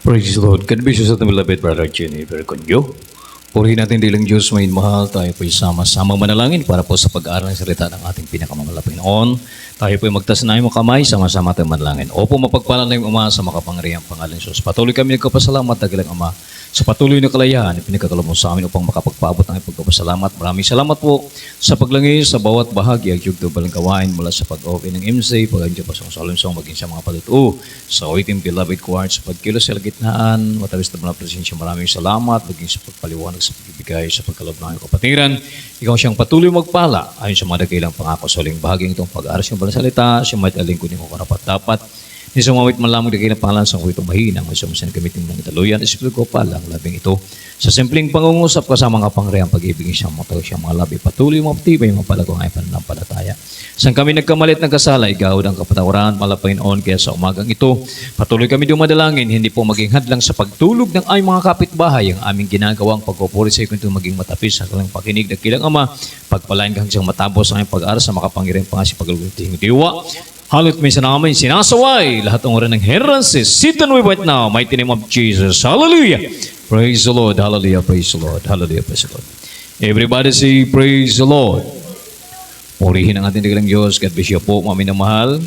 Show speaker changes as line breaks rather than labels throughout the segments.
Praise the Lord. Kanbisyo sa beloved brother Jennifer Conyo. Purihin natin dilang Diyos may mahal. Tayo po'y sama-sama manalangin para po sa pag-aaral ng salita ng ating pinakamamalapang Panginoon. Tayo po'y magtasanay mo kamay, sama-sama tayo manalangin. Opo, mapagpalan na yung Ama sa makapangyarihang pangalan ng Diyos. Patuloy kami nagkapasalamat, dakilang Ama, sa patuloy na kalayaan, pinagkatulong mo sa amin upang makapagpaabot ng ipagpapasalamat. Maraming salamat po sa paglangis sa bawat bahagi at yugto balang gawain mula sa pag-open ng MC, pag-andiyo pa sa salunsong, maging sa mga patutuo, sa awiting beloved choir, sa pagkilos sa gitnaan, matawis na mga presensya. Maraming salamat, maging sa pagpaliwanag sa pagbibigay, sa pagkalob ng kapatiran. Ikaw siyang patuloy magpala ayon sa mga dakilang pangako sa uling bahaging itong pag-aaral siyang balang salita, siyang may talingkunin ko karapat-dapat. Ni sumawit man lamang dakilang pangalan sa kuwitong mahinang may sumasan gamitin ng italuyan. Espiritu ko palang labing ito. Sa simpleng pangungusap kasama nga pangrehang pag-ibig siyang matawag siyang mga labi. Patuloy mga patibay, mga palagong ay pananampalataya. Saan kami nagkamalit ng kasala, igawad ang kapatawaran, Panginoon, kaya sa umagang ito, patuloy kami dumadalangin, hindi po maging hadlang sa pagtulog ng aming mga kapitbahay, ang aming ginagawang pagpupuri sa iyo, maging matapis sa kalang pakinig ng kilang Ama, pagpalain kang siyang matapos ang aming pag-aaral sa makapangirang pangasip pagluting diwa. Halit may namin sinasaway lahat ng oras ng hindrances. Sit and we right now, mighty name of Jesus. Hallelujah. Praise the Lord. Hallelujah. Praise the Lord. Hallelujah. Praise the Lord. Everybody say, praise the Lord. Purihin ang ating dakilang Diyos. God bless you po, mga minamahal.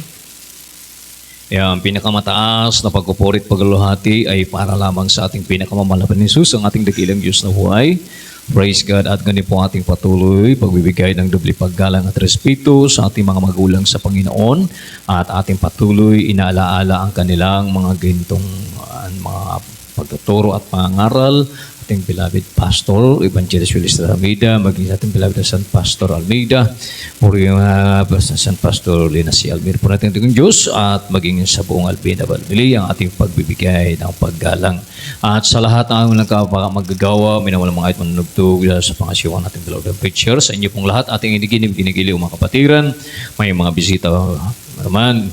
Ang pinakamataas na pagkupurit pagluluhati ay para lamang sa ating pinakamamalapan ni Jesus, ang ating dakilang Diyos na buhay. Praise God at ganun po ating patuloy pagbibigay ng doble paggalang at respeto sa ating mga magulang sa Panginoon at ating patuloy inaalaala ang kanilang mga gintong mga pagtuturo at pangaral. Ating beloved Pastor Evangelist Willis Almeida, maging ating beloved San Pastor Almeida, puri San Pastor Lina C. Almeida po natin ng Diyos at maging sa buong Albina Valmili ang ating pagbibigay ng paggalang. At sa lahat ng magagawa, minawalang mga manunugtog sa pangasiwang nating beloved preacher, sa inyo pong lahat ating ginigili mga kapatiran, may mga bisita naman.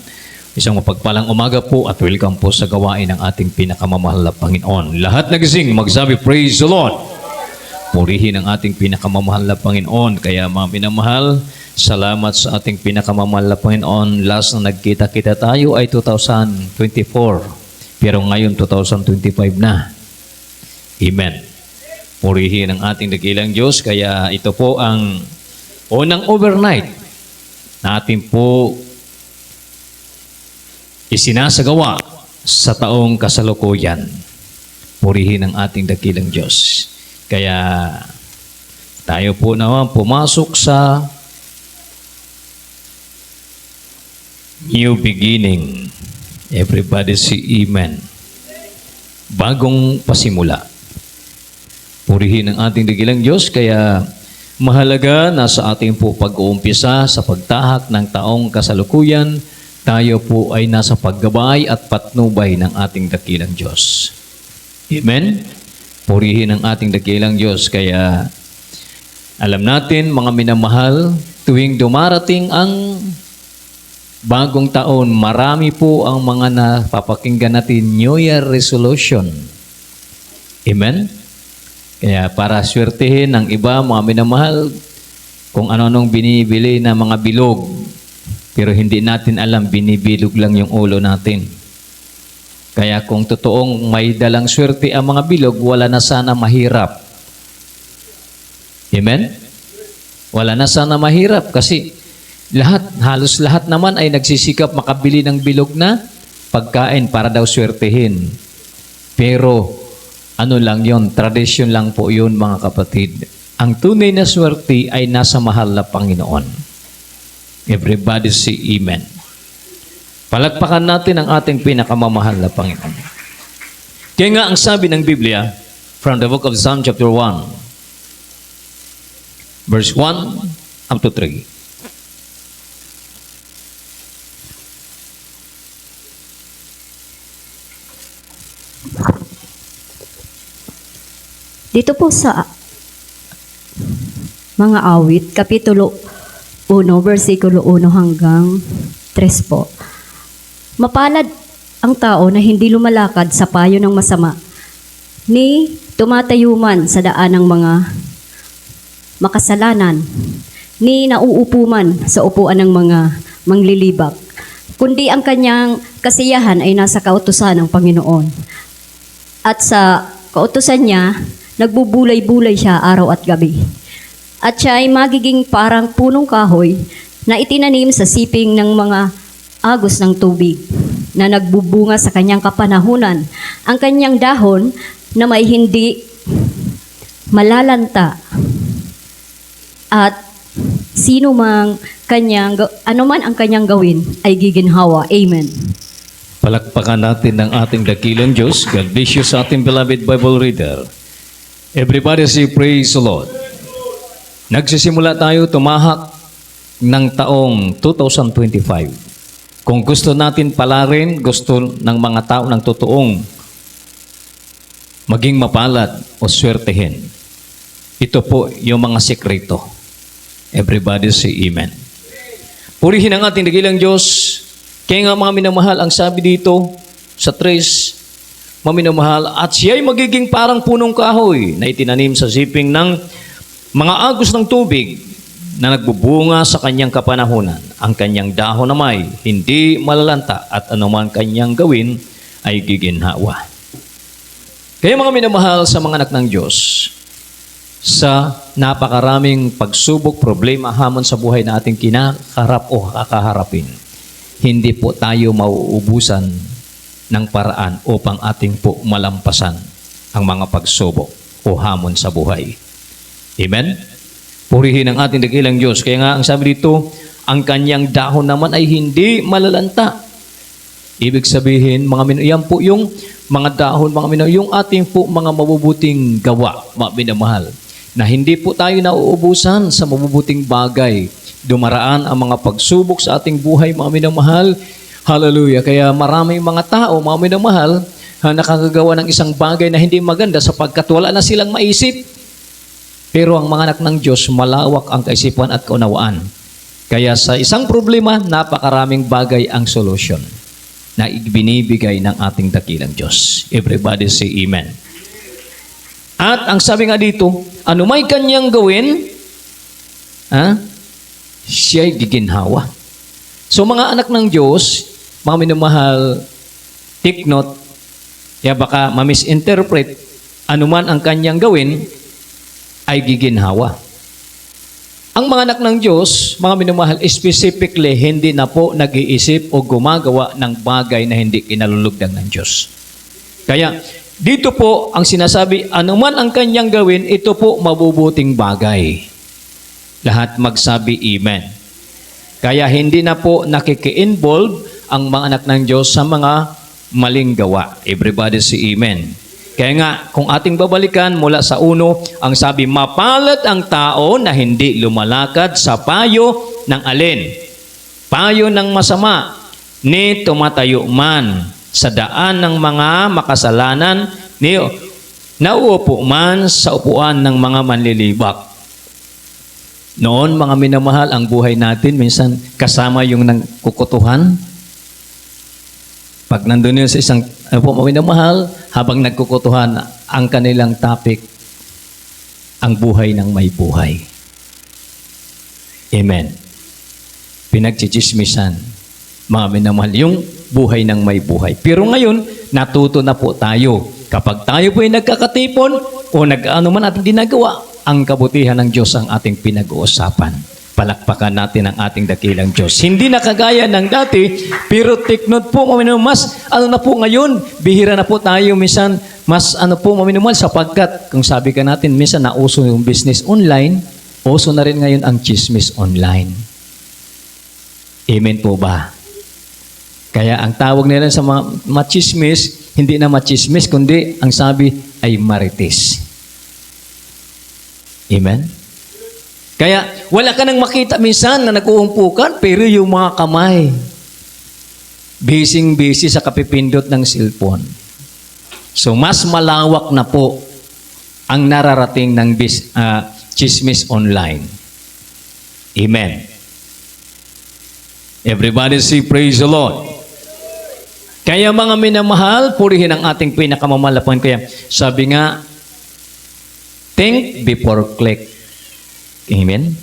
Isang mapagpalang umaga po at welcome po sa gawain ng ating pinakamamahal na Panginoon. Lahat nagising, magsabi, praise the Lord. Purihin ang ating pinakamamahal na Panginoon. Kaya mga minamahal, salamat sa ating pinakamamahal na Panginoon. Last na nagkita-kita tayo ay 2024. Pero ngayon 2025 na. Amen. Purihin ang ating dakilang Diyos. Kaya ito po ang unang overnight na ating po isinasagawa sa taong kasalukuyan. Purihin ang ating dakilang Diyos. Kaya tayo po naman pumasok sa new beginning. Everybody say amen. Bagong pasimula. Purihin ang ating dakilang Diyos. Kaya mahalaga na sa ating po pag-uumpisa sa pagtahak ng taong kasalukuyan, tayo po ay nasa paggabay at patnubay ng ating dakilang Diyos. Amen? Purihin ang ating dakilang Diyos. Kaya alam natin, mga minamahal, tuwing dumarating ang bagong taon, marami po ang mga napapakinggan natin New Year resolution. Amen? Kaya para swertihin ng iba, mga minamahal, kung ano-anong binibili na mga bilog, pero hindi natin alam, binibilog lang yung ulo natin. Kaya kung totoong may dalang swerte ang mga bilog, wala na sana mahirap. Amen? Wala na sana mahirap kasi halos lahat naman ay nagsisikap makabili ng bilog na pagkain para daw swertehin. Pero ano lang yon, tradisyon lang po yun mga kapatid. Ang tunay na swerte ay nasa mahal na Panginoon. Everybody say amen. Palakpakan natin ang ating pinakamamahal na Panginoon. Kaya nga ang sabi ng Biblia, from the book of Psalm chapter 1, verse 1 up to 3.
Dito po sa mga awit, kapitulo 1, versikulo 1 hanggang 3 po. Mapalad ang tao na hindi lumalakad sa payo ng masama, ni tumatayo man sa daan ng mga makasalanan, ni nauupo man sa upuan ng mga manglilibak, kundi ang kanyang kasiyahan ay nasa kautusan ng Panginoon. At sa kautusan niya, nagbubulay-bulay siya araw at gabi. At siya ay magiging parang punong kahoy na itinanim sa siping ng mga agos ng tubig na nagbubunga sa kanyang kapanahunan. Ang kanyang dahon na may hindi malalanta at anuman ang kanyang gawin ay giginhawa. Amen.
Palakpakan natin ng ating dakilang Diyos. God bless you sa ating beloved Bible reader. Everybody say, praise the Lord. Nagsisimula tayo tumahak ng taong 2025. Kung gusto natin palarin, gusto ng mga tao ng totoong maging mapalad o swertehin. Ito po yung mga sekreto. Everybody say amen. Purihin ang ating dakilang Diyos. Kaya nga mga minamahal, ang sabi dito sa 3, mga minamahal, at siya'y magiging parang punong kahoy na itinanim sa siping ng mga agos ng tubig na nagbubunga sa kanyang kapanahunan. Ang kanyang dahon na may hindi malalanta at anuman kanyang gawin ay giginhawa. Kaya mga minamahal sa mga anak ng Diyos, sa napakaraming pagsubok, problema, hamon sa buhay na ating kinakarap o kakaharapin, hindi po tayo mauubusan ng paraan upang ating po malampasan ang mga pagsubok o hamon sa buhay. Amen? Purihin ang ating dakilang Diyos. Kaya nga ang sabi dito, ang kanyang dahon naman ay hindi malalanta. Ibig sabihin, yan po yung mga dahon, yung ating po mga mabubuting gawa, mga minamahal, na hindi po tayo nauubusan sa mabubuting bagay. Dumaraan ang mga pagsubok sa ating buhay, mga minamahal. Hallelujah. Kaya maraming mga tao, mga minamahal, nakakagawa ng isang bagay na hindi maganda sapagkat wala na silang maisip. Pero ang mga anak ng Diyos, malawak ang kaisipan at kaunawaan. Kaya sa isang problema, napakaraming bagay ang solusyon na ibinibigay ng ating dakilang Diyos. Everybody say amen. At ang sabi nga dito, ano may kanyang gawin, siya'y giginhawa. So mga anak ng Diyos, mga minamahal, take note, kaya baka ma-misinterpret, anuman ang kanyang gawin, ay giginhawa. Ang mga anak ng Diyos, mga minamahal, specifically, hindi na po nag-iisip o gumagawa ng bagay na hindi kinalulugdan ng Diyos. Kaya, dito po ang sinasabi, anuman ang kanyang gawin, ito po mabubuting bagay. Lahat magsabi amen. Kaya hindi na po nakiki-involve ang mga anak ng Diyos sa mga maling gawa. Everybody say amen. Kaya nga, kung ating babalikan mula sa 1, ang sabi, mapalad ang tao na hindi lumalakad sa payo ng alin? Payo ng masama, ni tumatayo man sa daan ng mga makasalanan, ni nauupo man sa upuan ng mga manlilibak. Noon, mga minamahal, ang buhay natin, minsan kasama yung nagkukutuhan. Pag nandun yun sa isang, mga minamahal, habang nagkukutuhan, ang kanilang topic, ang buhay ng may buhay. Amen. Pinagchichismisan, mga minamahal, yung buhay ng may buhay. Pero ngayon, natuto na po tayo. Kapag tayo po ay nagkakatipon o nag-ano man ating ginagawa, ang kabutihan ng Diyos ang ating pinag-uusapan. Palakpakan natin ang ating dakilang Diyos. Hindi na kagaya ng dati, pero take note po, mas na po ngayon, bihira na po tayo minsan, mas sapagkat, kung sabi ka natin, minsan nauso yung business online, uso na rin ngayon ang chismis online. Amen po ba? Kaya ang tawag nila sa mga machismis, hindi na machismis, kundi ang sabi ay marites. Amen? Kaya wala ka nang makita minsan na nag-uumpukan, pero yung mga kamay, busy sa kapipindot ng cellphone. So mas malawak na po ang nararating ng chismis online. Amen. Everybody say praise the Lord. Kaya mga minamahal, purihin ang ating pinakamamalapan. Kaya sabi nga, think before click. Amen?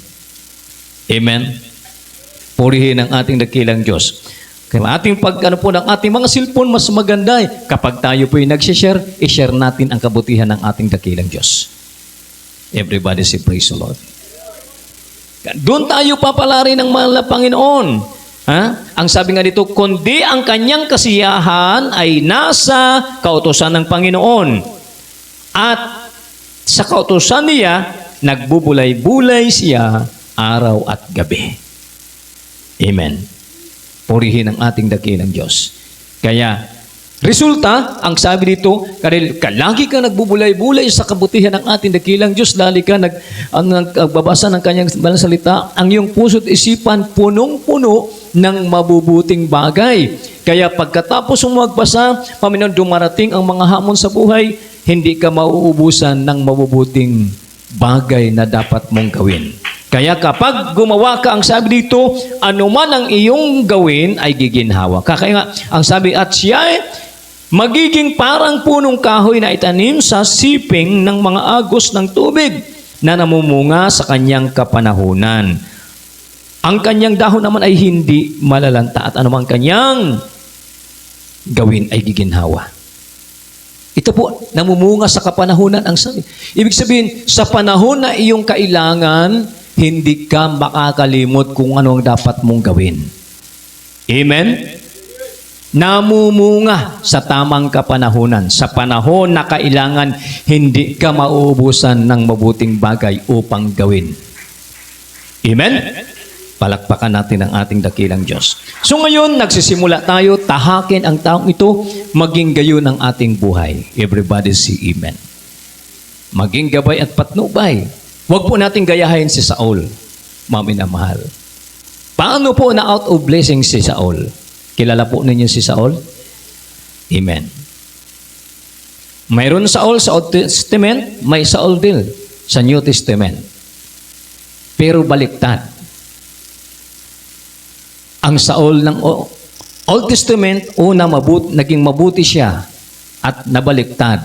Amen? Purihin ang ating dakilang Diyos. Kaya ating ano po ng ating mga cellphone, mas maganda kapag tayo po yung nag-share, i-share natin ang kabutihan ng ating dakilang Diyos. Everybody say praise the Lord. Doon tayo papalari ng mahal na Panginoon. Ha? Ang sabi nga dito, kundi ang kanyang kasiyahan ay nasa kautusan ng Panginoon. At sa kautusan niya, nagbubulay-bulay siya araw at gabi. Amen. Purihin ang ating dakilang Diyos. Kaya, resulta, ang sabi dito, lagi ka nagbubulay-bulay sa kabutihan ng ating dakilang Diyos, lali ka nagbabasa ng kanyang banal salita, ang iyong puso't isipan punong-puno ng mabubuting bagay. Kaya pagkatapos mo magbasa, Panginoon, dumarating ang mga hamon sa buhay, hindi ka mauubusan ng mabubuting bagay na dapat mong gawin. Kaya kapag gumawa ka, ang sabi dito, anuman ang iyong gawin ay giginhawa. Kaya nga, ang sabi, at siya ay magiging parang punong kahoy na itanim sa siping ng mga agos ng tubig na namumunga sa kanyang kapanahunan. Ang kanyang dahon naman ay hindi malalanta at anumang kanyang gawin ay giginhawa. Ito po, namumunga sa kapanahunan ang sabi. Ibig sabihin, sa panahon na iyong kailangan, hindi ka makakalimot kung ano ang dapat mong gawin. Amen? Namumunga sa tamang kapanahunan. Sa panahon na kailangan, hindi ka mauubusan ng mabuting bagay upang gawin. Amen? Palakpakan natin ang ating dakilang Diyos. So ngayon, nagsisimula tayo, tahakin ang taong ito, maging gayon ang ating buhay. Everybody say amen. Maging gabay at patnubay. Huwag po natin gayahin si Saul, mami na mahal. Paano po na out of blessing si Saul? Kilala po ninyo si Saul? Amen. Mayroon Saul sa Old Testament, may Saul din sa New Testament. Pero baliktad. Ang Saul ng Old Testament, naging mabuti siya at nabaliktad.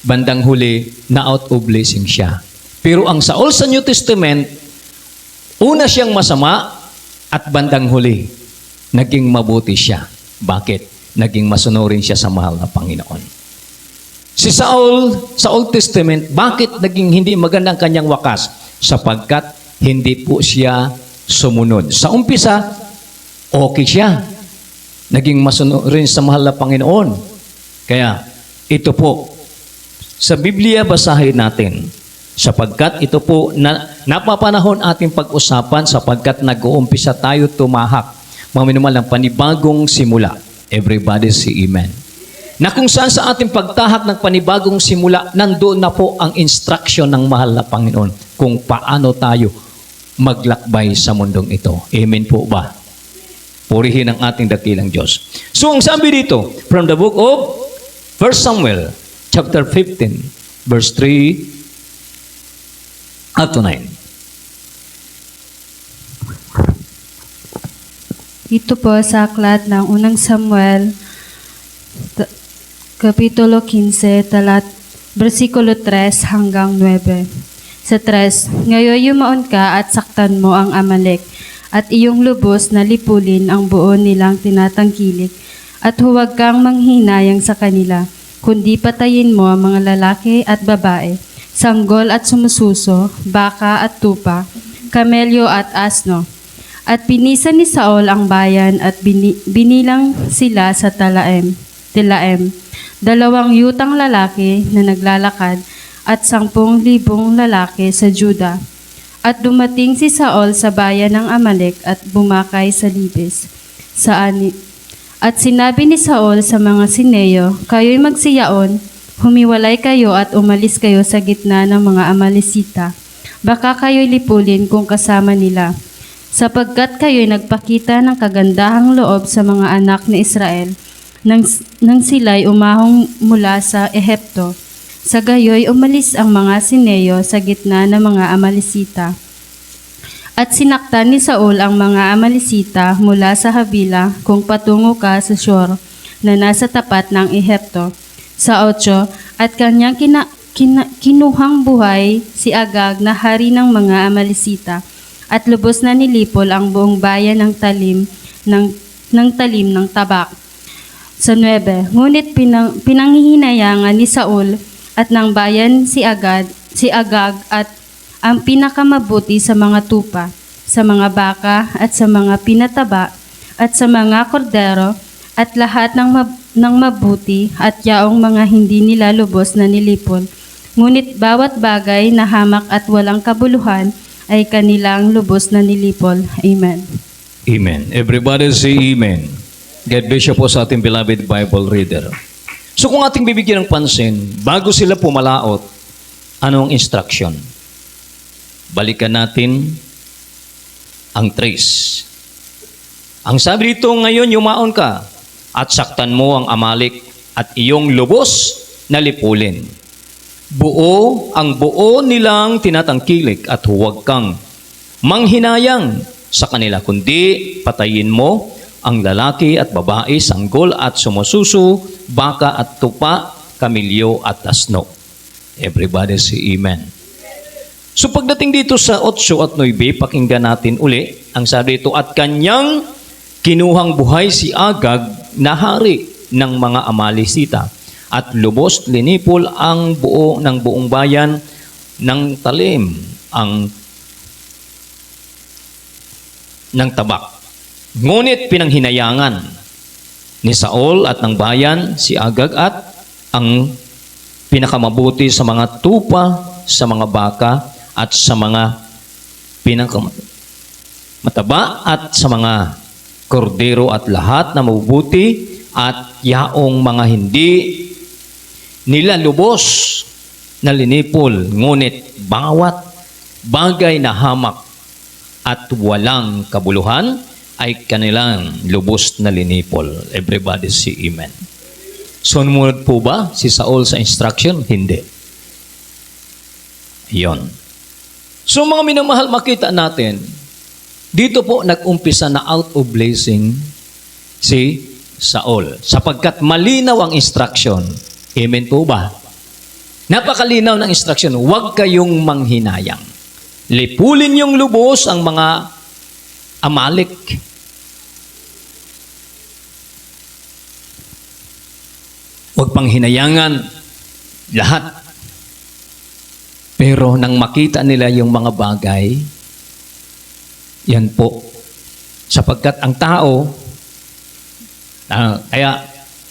Bandang huli, na out of blessing siya. Pero ang Saul sa New Testament, una siyang masama at bandang huli, naging mabuti siya. Bakit? Naging masunurin siya sa mahal na Panginoon. Si Saul sa Old Testament, bakit naging hindi magandang kanyang wakas? Sapagkat hindi po siya sumunod. Sa umpisa, okay siya. Naging masunurin sa mahal na Panginoon. Kaya, ito po, sa Biblia basahin natin, sapagkat ito po napapanahon ating pag-usapan sapagkat nag-uumpisa tayo tumahak maminumal ng panibagong simula. Everybody say amen. Na kung saan sa ating pagtahak ng panibagong simula, nandoon na po ang instruction ng mahal na Panginoon kung paano tayo maglakbay sa mundong ito. Amen po ba? Purihin ang ating dakilang Diyos. So ang sabi dito, from the book of 1 Samuel, chapter 15, verse 3, up to 9.
Ito po sa aklat ng unang Samuel, Kapitulo 15, versikulo 3 hanggang 9. Sa 3, ngayon yumaon ka at saktan mo ang Amalek, at iyong lubos na lipulin ang buo nilang tinatangkilik, at huwag kang manghinayang sa kanila, kundi patayin mo ang mga lalaki at babae, sanggol at sumususo, baka at tupa, kamelyo at asno. At pinisan ni Saul ang bayan at binilang sila sa Telaim, 2 yutang lalaki na naglalakad at 10,000 lalaki sa Juda. At dumating si Saul sa bayan ng Amalek at bumakay sa libis. At sinabi ni Saul sa mga Sineyo, kayo'y magsiyaon, humiwalay kayo at umalis kayo sa gitna ng mga Amalesita. Baka kayo'y lipulin kung kasama nila. Sapagkat kayo'y nagpakita ng kagandahang loob sa mga anak ni Israel nang sila'y umahong mula sa Ehipto. Sa gayo'y umalis ang mga Sineyo sa gitna ng mga Amalesita. At sinaktan ni Saul ang mga Amalesita mula sa Habila kung patungo ka sa Shur na nasa tapat ng Ehipto. Sa 8, at kanyang kinuhang buhay si Agag na hari ng mga Amalesita, at lubos na nilipol ang buong bayan ng Talim ng talim ng tabak. Sa 9, ngunit pinanghihinayangan ni Saul at ng bayan si Agag at ang pinakamabuti sa mga tupa, sa mga baka at sa mga pinataba at sa mga kordero at lahat ng mabuti at yaong mga hindi nila lubos na nilipol. Ngunit bawat bagay na hamak at walang kabuluhan ay kanilang lubos na nilipol. Amen.
Amen. Everybody say amen. God bless you po sa ating beloved Bible reader. So kung ating bibigyan ng pansin, bago sila pumalaot, anong instruction? Balikan natin ang trace. Ang sabi dito, ngayon yumaon ka at saktan mo ang Amalek at iyong lubos na lipulin. Ang buo nilang tinatangkilik at huwag kang manghinayang sa kanila, kundi patayin mo ang lalaki at babae, sanggol at sumususo, baka at tupa, kamilyo at asno. Everybody say amen. So pagdating dito sa 8 at 9, pakinggan natin uli. Ang sabi dito, at kanyang kinuhang buhay si Agag na hari ng mga Amalisita at lubos linipol ang buong bayan ng talim ng tabak. Ngunit pinanghinayangan ni Saul at ng bayan si Agag at ang pinakamabuti sa mga tupa, sa mga baka at sa mga pinakamataba at sa mga kordero at lahat na mabubuti at yaong mga hindi nila lubos na linipol, ngunit bawat bagay na hamak at walang kabuluhan ay kanilang lubos na linipol. Everybody say amen. Sumunod po ba si Saul sa instruction? Hindi. Yon. So mga minamahal, makita natin, dito po nag-umpisa na out of blessing si Saul. Sapagkat malinaw ang instruction. Amen po ba? Napakalinaw ng instruction. Huwag kayong manghinayang. Lipulin yung lubos ang mga Amalek. Huwag pang hinayangan lahat. Pero nang makita nila yung mga bagay, yan po. Sapagkat ang tao, kaya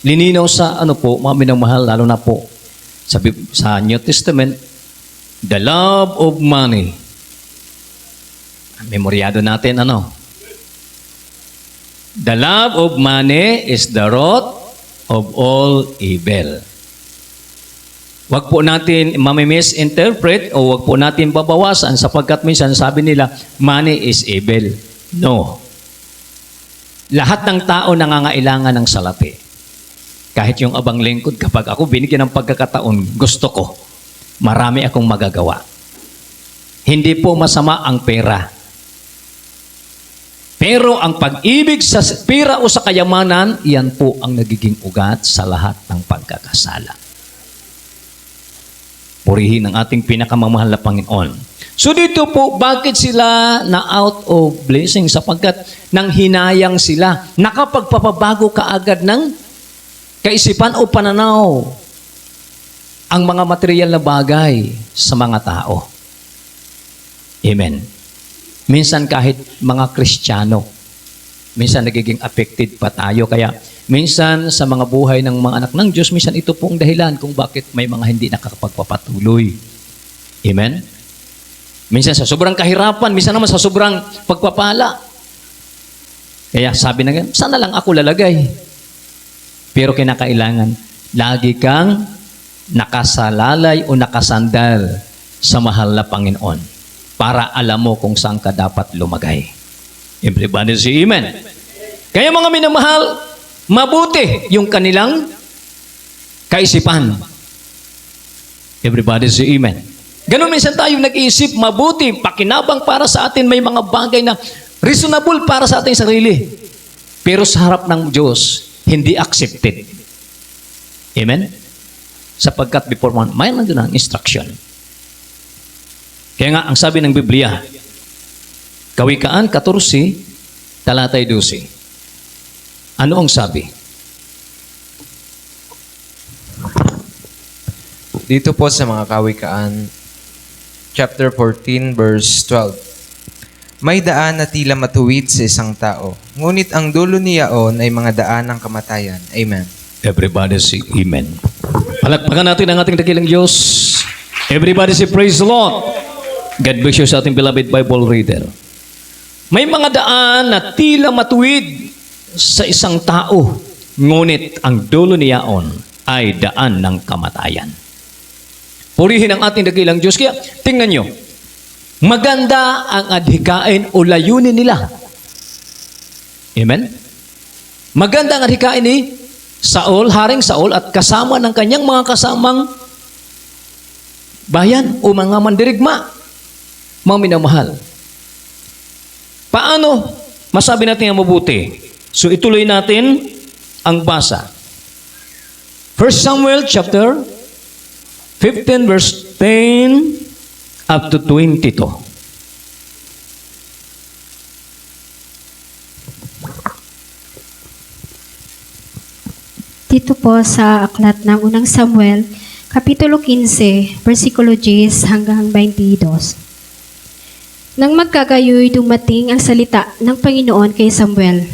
lininaw sa mga minamahal, lalo na po sa New Testament, the love of money. Memoryado natin The love of money is the root of all evil. Wag po natin mami-misinterpret o wag po natin babawasan sapagkat minsan sabi nila, money is evil. No. Lahat ng tao nangangailangan ng salapi. Kahit yung abang lingkod, kapag ako binigyan ng pagkakataon, gusto ko, marami akong magagawa. Hindi po masama ang pera. Pero ang pag-ibig sa pera o sa kayamanan, iyan po ang nagiging ugat sa lahat ng pagkakasala. Purihin ang ating pinakamamahal na Panginoon. So dito po, bakit sila na out of blessing? Sapagkat nang hinayang sila, nakapagpapabago kaagad ng kaisipan o pananaw ang mga material na bagay sa mga tao. Amen. Minsan kahit mga Kristiyano, minsan nagiging affected pa tayo. Kaya minsan sa mga buhay ng mga anak ng Diyos, minsan ito pong dahilan kung bakit may mga hindi nakakapagpapatuloy. Amen? Minsan sa sobrang kahirapan, minsan naman sa sobrang pagpapala. Kaya sabi na ganyan, sana lang ako lalagay. Pero kinakailangan, lagi kang nakasalalay o nakasandal sa mahal na Panginoon para alam mo kung saan ka dapat lumagay. Everybody say amen. Kaya mga minamahal, mabuti yung kanilang kaisipan. Everybody say amen. Ganun minsan tayo nag-iisip, mabuti, pakinabang para sa atin, may mga bagay na reasonable para sa ating sarili. Pero sa harap ng Diyos, hindi accepted. Amen? Sapagkat before man, may nandun ang instruction. Kaya nga, ang sabi ng Biblia, Kawikaan 14, talatay 12. Ano ang sabi?
Dito po sa mga Kawikaan, chapter 14, verse 12. May daan na tila matuwid sa isang tao, ngunit ang dulo niyaon ay mga daan ng kamatayan. Amen.
Everybody say Amen. Palakpakan natin ang ating dakilang Diyos. Everybody say Praise the Lord. God bless you sa ating beloved Bible reader. May mga daan na tila matuwid sa isang tao, ngunit ang dulo niyaon ay daan ng kamatayan. Purihin ang ating dakilang Diyos. Kaya tingnan nyo, maganda ang adhikain o layunin nila. Amen? Maganda ang adhikain ni Saul, Haring Saul, at kasama ng kanyang mga kasamang bayan o mga mandirigma. Mga minamahal. Paano masabi natin ang mabuti? So ituloy natin ang basa. 1 Samuel chapter 15 verse 10 up to 22.
Dito po sa aklat ng unang Samuel, Kapitulo 15, versikulo 10 hanggang 22. Nang magkagayoy dumating ang salita ng Panginoon kay Samuel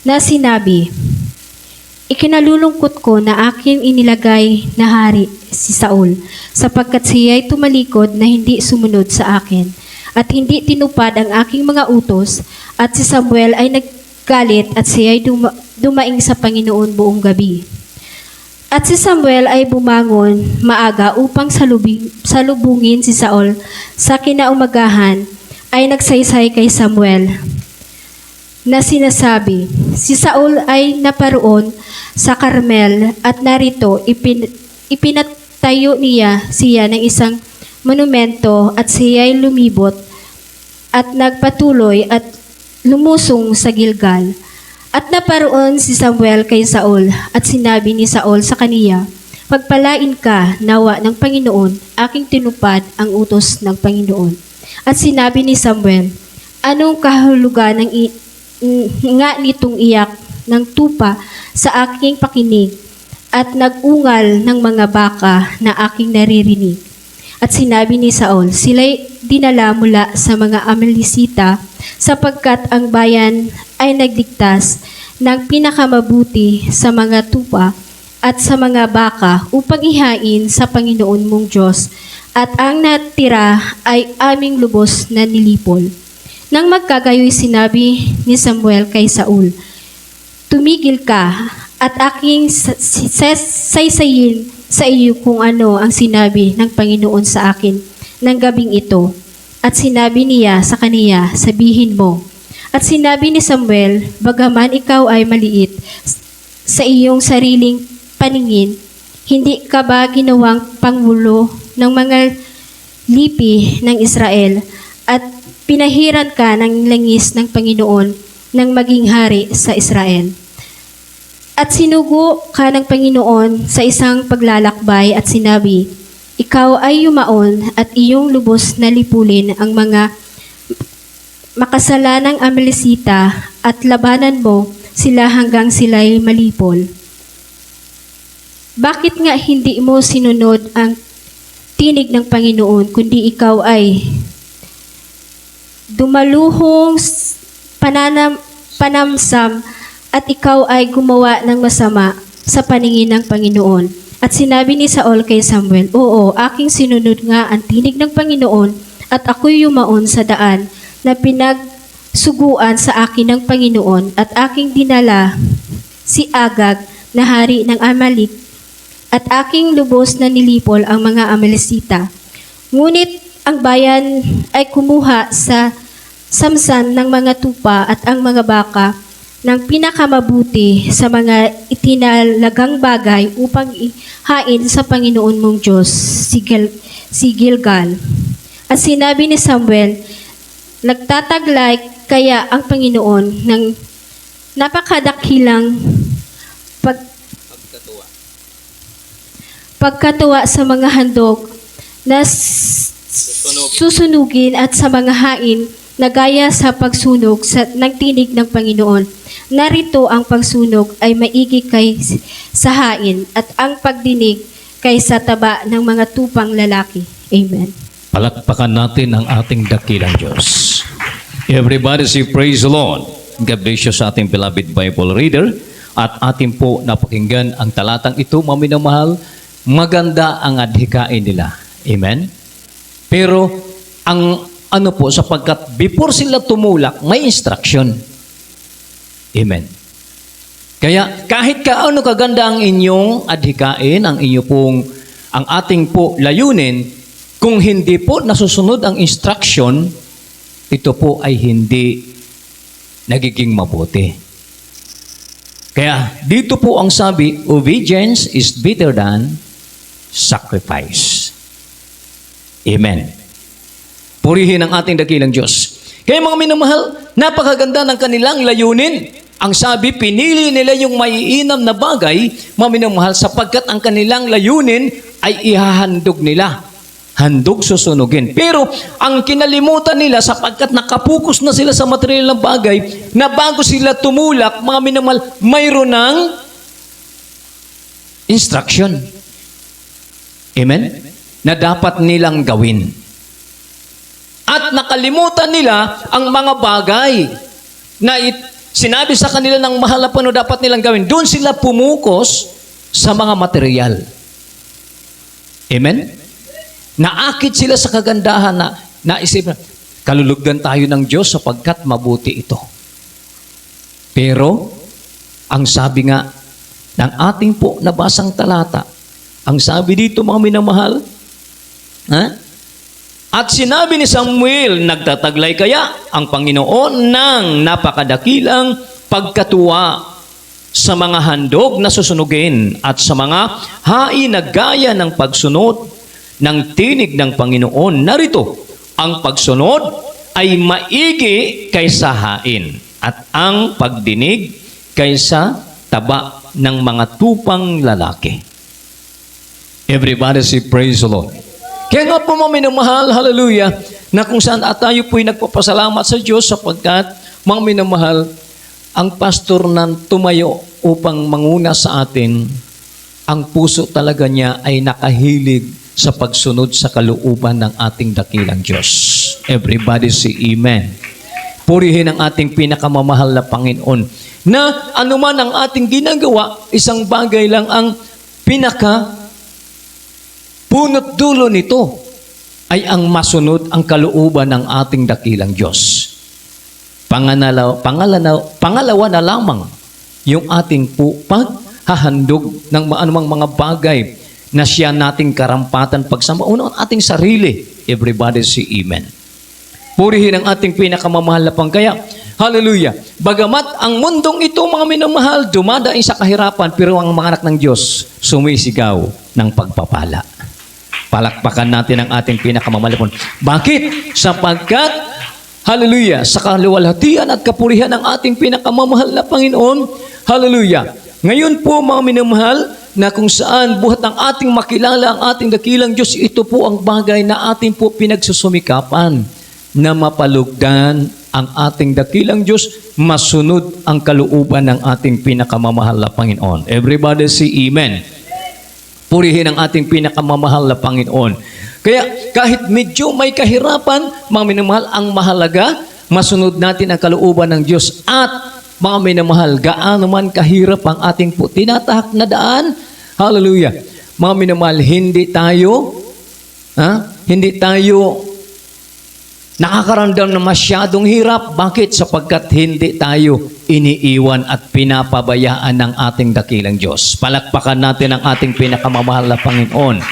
na sinabi, "Ikinalulungkot ko na aking inilagay na hari si Saul, sapagkat siya'y tumalikod na hindi sumunod sa akin, at hindi tinupad ang aking mga utos, at si Samuel ay naggalit at siya'y dumaing sa Panginoon buong gabi. At si Samuel ay bumangon maaga upang salubungin si Saul. Sa kinaumagahan ay nagsaysay kay Samuel na sinasabi, si Saul ay naparoon sa Carmel at narito ipinatayo siya ng isang monumento at siya'y lumibot at nagpatuloy at lumusong sa Gilgal. At naparoon si Samuel kay Saul at sinabi ni Saul sa kaniya, "Pagpalain ka nawa ng Panginoon, aking tinupad ang utos ng Panginoon." At sinabi ni Samuel, "Anong kahulugan ng nga nitong iyak ng tupa sa aking pakinig at nag-ungal ng mga baka na aking naririnig?" At sinabi ni Saul, "Sila'y dinala mula sa mga Amalekita sapagkat ang bayan ay nagligtas ng pinakamabuti sa mga tupa at sa mga baka upang ihain sa Panginoon mong Diyos, at ang natira ay aming lubos na nilipol." Nang magkagayoy sinabi ni Samuel kay Saul, "Tumigil ka at aking saysayin sa iyo kung ano ang sinabi ng Panginoon sa akin ng gabing ito." At sinabi niya sa kaniya, "Sabihin mo." At sinabi ni Samuel, "Bagaman ikaw ay maliit sa iyong sariling paningin, hindi ka ba ginawang pangulo ng mga lipi ng Israel at pinahiran ka ng langis ng Panginoon nang maging hari sa Israel? At sinugo ka ng Panginoon sa isang paglalakbay at sinabi, ikaw ay yumaon at iyong lubos na lipulin ang mga makasalanang Amalekita at labanan mo sila hanggang sila'y malipol. Bakit nga hindi mo sinunod ang tinig ng Panginoon, kundi ikaw ay dumaluhong panamsam at ikaw ay gumawa ng masama sa paningin ng Panginoon?" At sinabi ni Saul kay Samuel, "Oo, aking sinunod nga ang tinig ng Panginoon at ako'y yumaon sa daan na pinagsuguan sa akin ng Panginoon at aking dinala si Agag na hari ng Amalek at aking lubos na nilipol ang mga Amalekita. Ngunit ang bayan ay kumuha sa samsan ng mga tupa at ang mga baka ng pinakamabuti sa mga itinalagang bagay upang ihain sa Panginoon mong Diyos si Gilgal." At sinabi ni Samuel, "Nagtataglay kaya ang Panginoon ng napakadakilang pagkatuwa sa mga handog na susunugin at sa mga hain na gaya sa pagsunog ng tinig ng Panginoon. Narito ang pagsunog ay maigi kay sa hain at ang pagdinig kay sa taba ng mga tupang lalaki. Amen.
Palakpakan natin ang ating dakilang Diyos. Everybody say praise the Lord. God bless you sa ating beloved Bible reader. At ating po napakinggan ang talatang ito, mga minamahal, maganda ang adhikain nila. Amen? Pero, ang ano po, sapagkat before sila tumulak, may instruction. Amen. Kaya, kahit kaano kaganda ang inyong adhikain, ang ating po layunin, kung hindi po nasusunod ang instruction, ito po ay hindi nagiging mabuti. Kaya dito po ang sabi, obedience is better than sacrifice. Amen. Purihin ang ating dakilang Diyos. Kaya mga minamahal, napakaganda ng kanilang layunin. Ang sabi, pinili nila yung maiinam na bagay, mga minamahal, sapagkat ang kanilang layunin ay ihahandog nila. Handog susunugin. Pero ang kinalimutan nila sapagkat nakapokus na sila sa material ng bagay na bago sila tumulak, mga minamahal, mayroon ng instruction. Amen? Na dapat nilang gawin. At nakalimutan nila ang mga bagay na sinabi sa kanila ng mahal na paano dapat nilang gawin. Doon sila pumukos sa mga material. Amen? Naakit sila sa kagandahan na naisip na, kalulugdan tayo ng Diyos sapagkat mabuti ito. Pero, ang sabi nga ng ating po nabasang talata, ang sabi dito mga minamahal, at sinabi ni Samuel, nagtataglay kaya ang Panginoon ng napakadakilang pagkatuwa sa mga handog na susunugin at sa mga hain na gaya ng pagsunod ng tinig ng Panginoon. Narito, ang pagsunod ay maigi kaysa hain at ang pagdinig kaysa taba ng mga tupang lalaki. Everybody say praise the Lord. Kaya nga po mga minamahal, hallelujah, na kung saan at tayo po'y nagpapasalamat sa Diyos sapagkat mga minamahal, ang pastor na tumayo upang manguna sa atin, ang puso talaga niya ay nakahilig sa pagsunod sa kalooban ng ating dakilang Diyos. Everybody say amen. Purihin ang ating pinakamamahal na Panginoon. Na anuman ang ating ginagawa, isang bagay lang ang punot dulo nito ay ang masunod ang kalooban ng ating dakilang Diyos. Pangalawa na lamang yung ating paghahandog ng anumang mga bagay na siya nating karampatan pagsama. Una ang ating sarili. Everybody say amen. Purihin ang ating pinakamamahal na Kaya, hallelujah. Bagamat ang mundong ito, mga minamahal, dumadaing sa kahirapan, pero ang mga anak ng Diyos sumisigaw ng pagpapala. Palakpakan natin ang ating pinakamamahal na Bakit? Sapagkat, hallelujah, sa kaluwalhatian at kapurihan ng ating pinakamamahal na Panginoon, hallelujah. Ngayon po, mga minamahal, na kung saan buhat ng ating makilala ang ating dakilang Diyos, ito po ang bagay na ating po pinagsusumikapan na mapalugdan ang ating dakilang Diyos, masunod ang kalooban ng ating pinakamamahal na Panginoon. Everybody say amen. Purihin ang ating pinakamamahal na Panginoon. Kaya kahit medyo may kahirapan, mga minamahal, ang mahalaga, masunod natin ang kalooban ng Diyos at mga minamahal, gaano man kahirap ang ating po tinatahak na daan. Hallelujah. Mga minamahal, hindi tayo nakakaramdam na masyadong hirap. Bakit? Sapagkat hindi tayo iniiwan at pinapabayaan ng ating dakilang Diyos. Palakpakan natin ang ating pinakamamahal na Panginoon.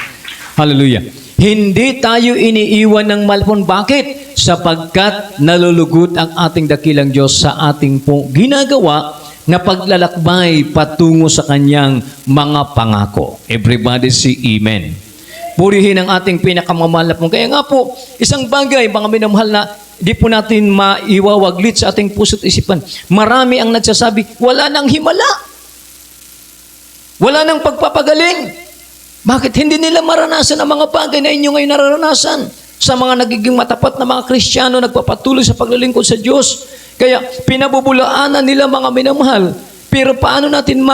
Hallelujah. Hindi tayo iniiwan ng malpon. Bakit? Sapagkat nalulugot ang ating dakilang Diyos sa ating pong ginagawa na paglalakbay patungo sa kanyang mga pangako. Everybody say amen. Purihin ang ating pinakamamahal na Kaya nga po, isang bagay, mga minamahal na di po natin maiwawaglit sa ating puso't isipan. Marami ang nagsasabi, wala nang himala. Wala nang pagpapagaling. Bakit? Hindi nila maranasan ang mga bagay na inyo ngayon nararanasan. sa mga nagiging matapat na mga Kristiyano nagpapatuloy sa paglilingkod sa Diyos. Kaya pinabubulaanan nila mga minamahal. Pero paano natin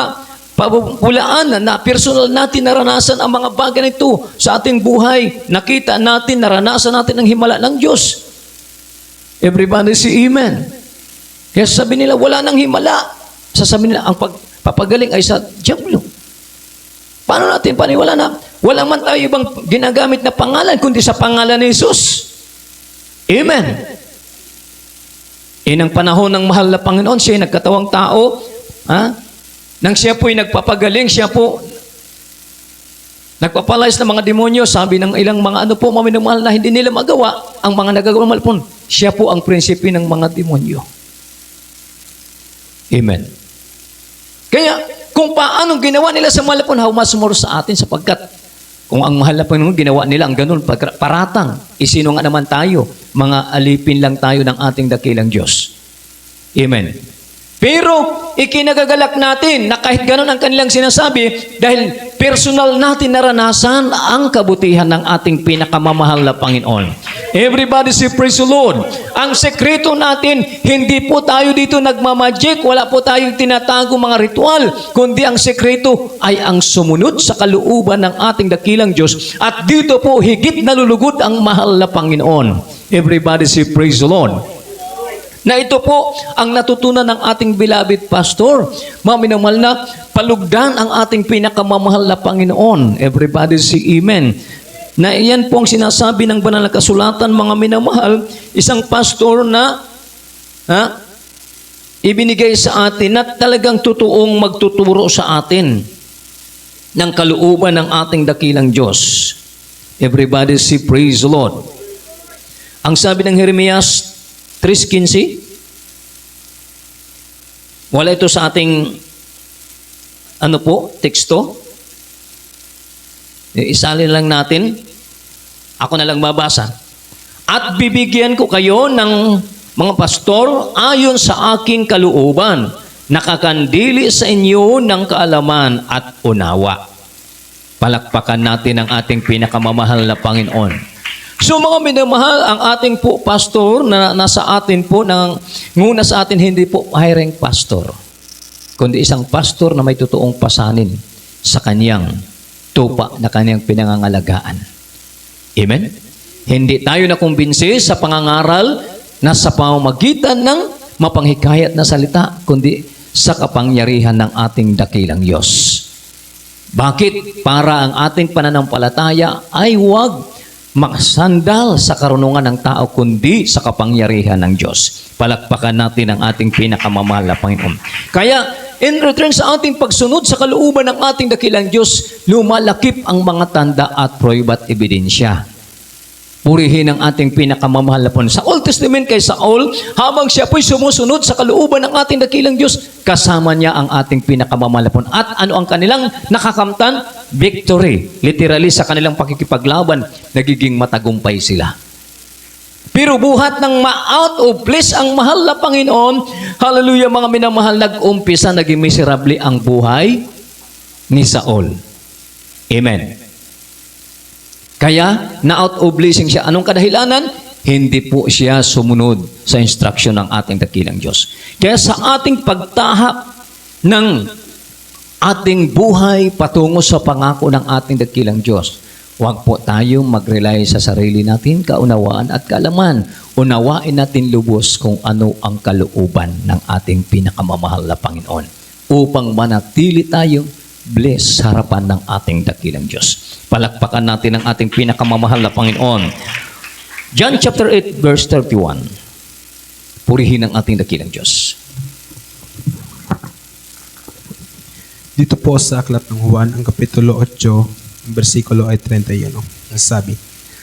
pabubulaanan na personal natin naranasan ang mga bagay na ito sa ating buhay? Nakita natin, naranasan natin ang himala ng Diyos. Everybody say amen. Kaya sabi nila, wala nang himala. Sasabi nila, ang pagpapagaling ay sa Diablo. Paano natin paniwala na wala man tayo ibang ginagamit na pangalan kundi sa pangalan ni Jesus? Amen. Inang panahon ng mahal na Panginoon, siya ay nagkatawang tao. Nang siya po'y nagpapagaling, siya po nagpapalayas ng mga demonyo. Sabi ng ilang mga maminamahal na hindi nila magawa, ang mga nagagawa ng malapon, siya po ang prinsipe ng mga demonyo. Amen. Kaya, kung paano ginawa nila sa malapon, how much more sa atin, sapagkat kung ang mahal na Panginoon ginawa nila ang ganun, paratang, isino nga naman tayo, mga alipin lang tayo ng ating dakilang Diyos. Amen. Pero ikinagagalak natin na kahit ganun ang kanilang sinasabi, dahil personal natin naranasan ang kabutihan ng ating pinakamamahal na Panginoon. Everybody say praise the Lord. Ang sekreto natin, hindi po tayo dito nagmamagic, wala po tayong tinatago mga ritual, kundi ang sekreto ay ang sumunod sa kalooban ng ating dakilang Diyos. At dito po higit nalulugod ang mahal na Panginoon. Everybody say praise the Lord. Na ito po ang natutunan ng ating beloved pastor. Minamahal na palugdan ang ating pinakamamahal na Panginoon. Everybody say amen. Na iyan po ang sinasabi ng banal na kasulatan, mga minamahal, isang pastor na ibinigay sa atin na talagang totoong magtuturo sa atin ng kalooban ng ating dakilang Diyos. Everybody say praise the Lord. Ang sabi ng Jeremias 3:15. Wala ito sa ating teksto. Isalin lang natin. Ako na lang babasa. At bibigyan ko kayo ng mga pastor ayon sa aking kalooban, nakakandili sa inyo ng kaalaman at unawa. Palakpakan natin ang ating pinakamamahal na Panginoon. So mga minamahal, ang ating po pastor na nasa atin po, nguna sa atin, hindi po hiring pastor, kundi isang pastor na may totoong pasanin sa kanyang tupa na kanyang pinangangalagaan. Amen? Hindi tayo nakumbinsi sa pangangaral na sa pamamagitan ng mapanghikayat na salita, kundi sa kapangyarihan ng ating dakilang Diyos. Bakit? Para ang ating pananampalataya ay huwag makasandal sa karunungan ng tao kundi sa kapangyarihan ng Diyos. Palakpakan natin ang ating pinakamamahal na Panginoon. Kaya, in return sa ating pagsunod sa kalooban ng ating dakilang Diyos, lumalakip ang mga tanda at pruiba't ebidensya. Purihin ang ating pinakamamahal na Panginoon. Sa Old Testament kay Saul, habang siya po'y sumusunod sa kalooban ng ating dakilang Diyos, kasama niya ang ating pinakamamahal na Panginoon. At ano ang kanilang nakakamtan? Victory. Literally, sa kanilang pakikipaglaban, nagiging matagumpay sila. Pero buhat ng ma-out of place ang mahal na Panginoon, hallelujah mga minamahal, nag-umpisa, naging miserable ang buhay ni Saul. Amen. Kaya, na-out of blessing siya. Anong kadahilanan? Hindi po siya sumunod sa instruction ng ating dakilang Diyos. Kaya sa ating pagtahak ng ating buhay patungo sa pangako ng ating dakilang Diyos, huwag po tayong mag-rely sa sarili natin, kaunawaan at kaalaman. Unawain natin lubos kung ano ang kalooban ng ating pinakamamahal na Panginoon upang manatili tayong bless sa harapan ng ating dakilang Diyos. Palakpakan natin ang ating pinakamamahal na Panginoon. John chapter 8 verse 31. Purihin ang ating dakilang Diyos.
Dito po sa aklat ng Juan, ang kapitulo 8, versikulo ay 31. Ang sabi,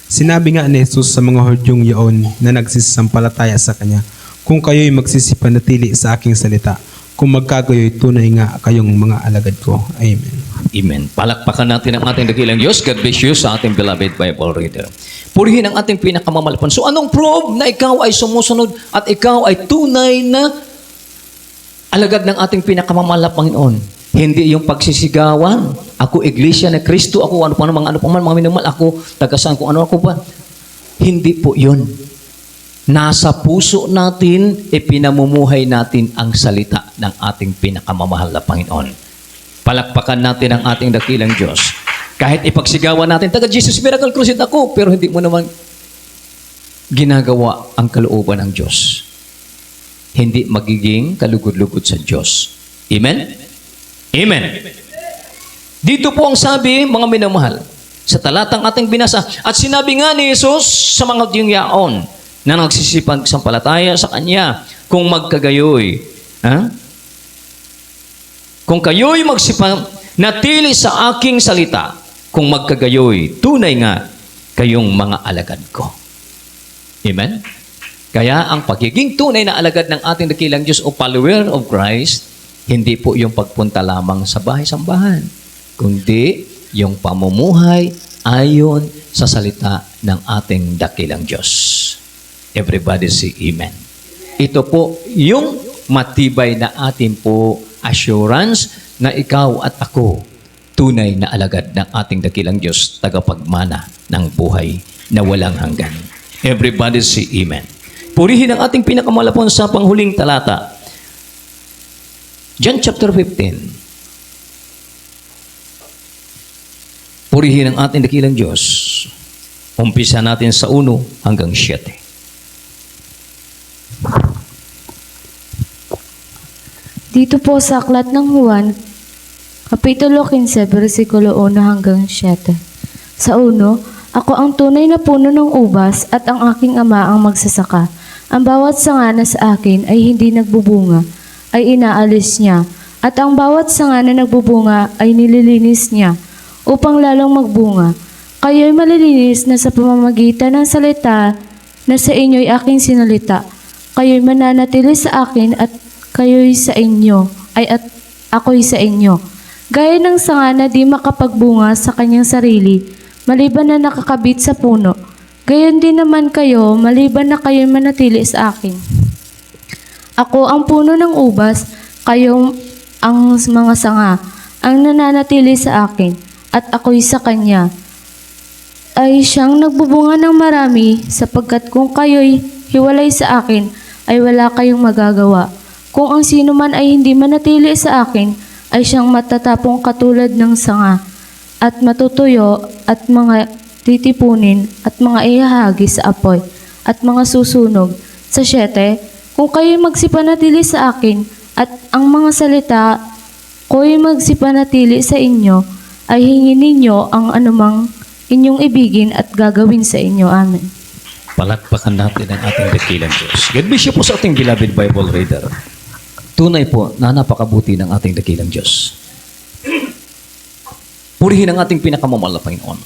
sinabi nga ni Jesus sa mga Hudyong yaon na nagsisampalataya sa Kanya, kung kayo'y magsisipanatili sa aking salita, kung magkagayo'y tunay nga kayong mga alagad ko. Amen.
Amen. Palakpakan natin ang ating dakilang Diyos. God bless you sa ating beloved Bible reader. Purihin ang ating pinakamamalapan. So anong proof na ikaw ay sumusunod at ikaw ay tunay na alagad ng ating pinakamamahal na Panginoon? Hindi yung pagsisigawan. Ako, Iglesia na Kristo. Ako, ano pa man, mga minumahal. Ako, tagasaan kung ano ako pa. Hindi po yun. Nasa puso natin, ipinamumuhay natin ang salita ng ating pinakamamahal na Panginoon. Palakpakan natin ang ating dakilang Diyos. Kahit ipagsigawan natin, taga Jesus, miracle crusade ako, pero hindi mo naman ginagawa ang kalooban ng Diyos. Hindi magiging kalugod-lugod sa Diyos. Amen? Amen. Dito po ang sabi, mga minamahal, sa talatang ating binasa, at sinabi nga ni Jesus sa mga yaon na nagsisipag-sampalataya sa Kanya, kung magkagayoy, kung kayo'y natili sa aking salita, kung magkagayoy, tunay nga kayong mga alagad ko. Amen? Kaya ang pagiging tunay na alagad ng ating dakilang Diyos o follower of Christ, hindi po yung pagpunta lamang sa bahay-sambahan, kundi yung pamumuhay ayon sa salita ng ating dakilang Diyos. Everybody say Amen. Ito po yung matibay na ating po assurance na ikaw at ako tunay na alagad ng ating dakilang Diyos, tagapagmana ng buhay na walang hanggan. Everybody say Amen. Purihin ang ating pinakamalapon sa panghuling talata. John chapter 15. Purihin ang ating dakilang Diyos. Umpisa natin sa 1 hanggang 7.
Dito po sa aklat ng Juan, Kapitulo 15, versikulo 1 hanggang 7. Sa 1, ako ang tunay na puno ng ubas at ang aking ama ang magsasaka. Ang bawat sanga na sa akin ay hindi nagbubunga, ay inaalis niya. At ang bawat sanga na nagbubunga ay nililinis niya upang lalong magbunga. Kayo'y malilinis na sa pamamagitan ng salita na sa inyo'y aking sinalita. Kayo'y mananatili sa akin at kayo'y sa inyo, at ako'y sa inyo. Gaya ng sanga na di makapagbunga sa kanyang sarili, maliban na nakakabit sa puno. Gayon din naman kayo, maliban na kayo'y manatili sa akin. Ako ang puno ng ubas, kayo ang mga sanga, ang nananatili sa akin, at ako'y sa kanya. Ay siyang nagbubunga ng marami, sapagkat kung kayo'y hiwalay sa akin, ay wala kayong magagawa. Kung ang sino man ay hindi manatili sa akin, ay siyang matatapong katulad ng sanga, at matutuyo, at mga titipunin, at mga ihahagi sa apoy, at mga susunog. Sa 7, kung kayo'y magsipanatili sa akin, at ang mga salita ko'y magsipanatili sa inyo, ay hingin ninyo ang anumang inyong ibigin at gagawin sa inyo. Amen.
Palakpakan natin ang ating dakilang Diyos. God bless you po sa ating beloved Bible reader. Tunay po na napakabuti ng ating dakilang Diyos. Purihin ang ating pinakamamahal na Panginoon.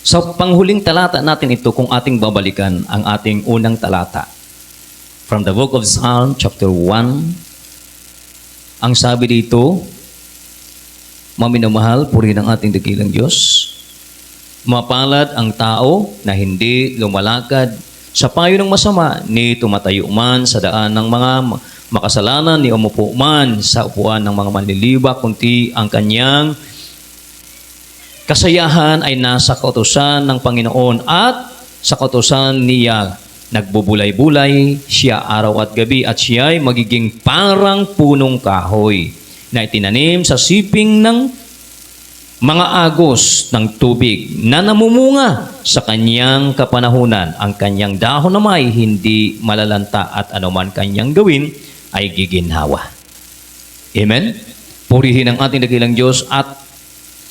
Sa panghuling talata natin ito, kung ating babalikan ang ating unang talata. From the book of Psalm, chapter 1, ang sabi dito, maminamahal, purihin ang ating dakilang Diyos. Mapalad ang tao na hindi lumalakad sa payo ng masama, ni tumatayo man sa daan ng mga makasalanan, ni umupo man sa upuan ng mga manliliba, kundi ang kanyang kasayahan ay nasa kautusan ng Panginoon at sa kautusan niya nagbubulay-bulay siya araw at gabi, at siya ay magiging parang punong kahoy na itinanim sa siping ng mga agos ng tubig na namumunga sa kanyang kapanahunan. Ang kanyang dahon naman ay hindi malalanta, at anuman kanyang gawin ay giginhawa. Amen? Purihin ang ating dakilang Diyos. At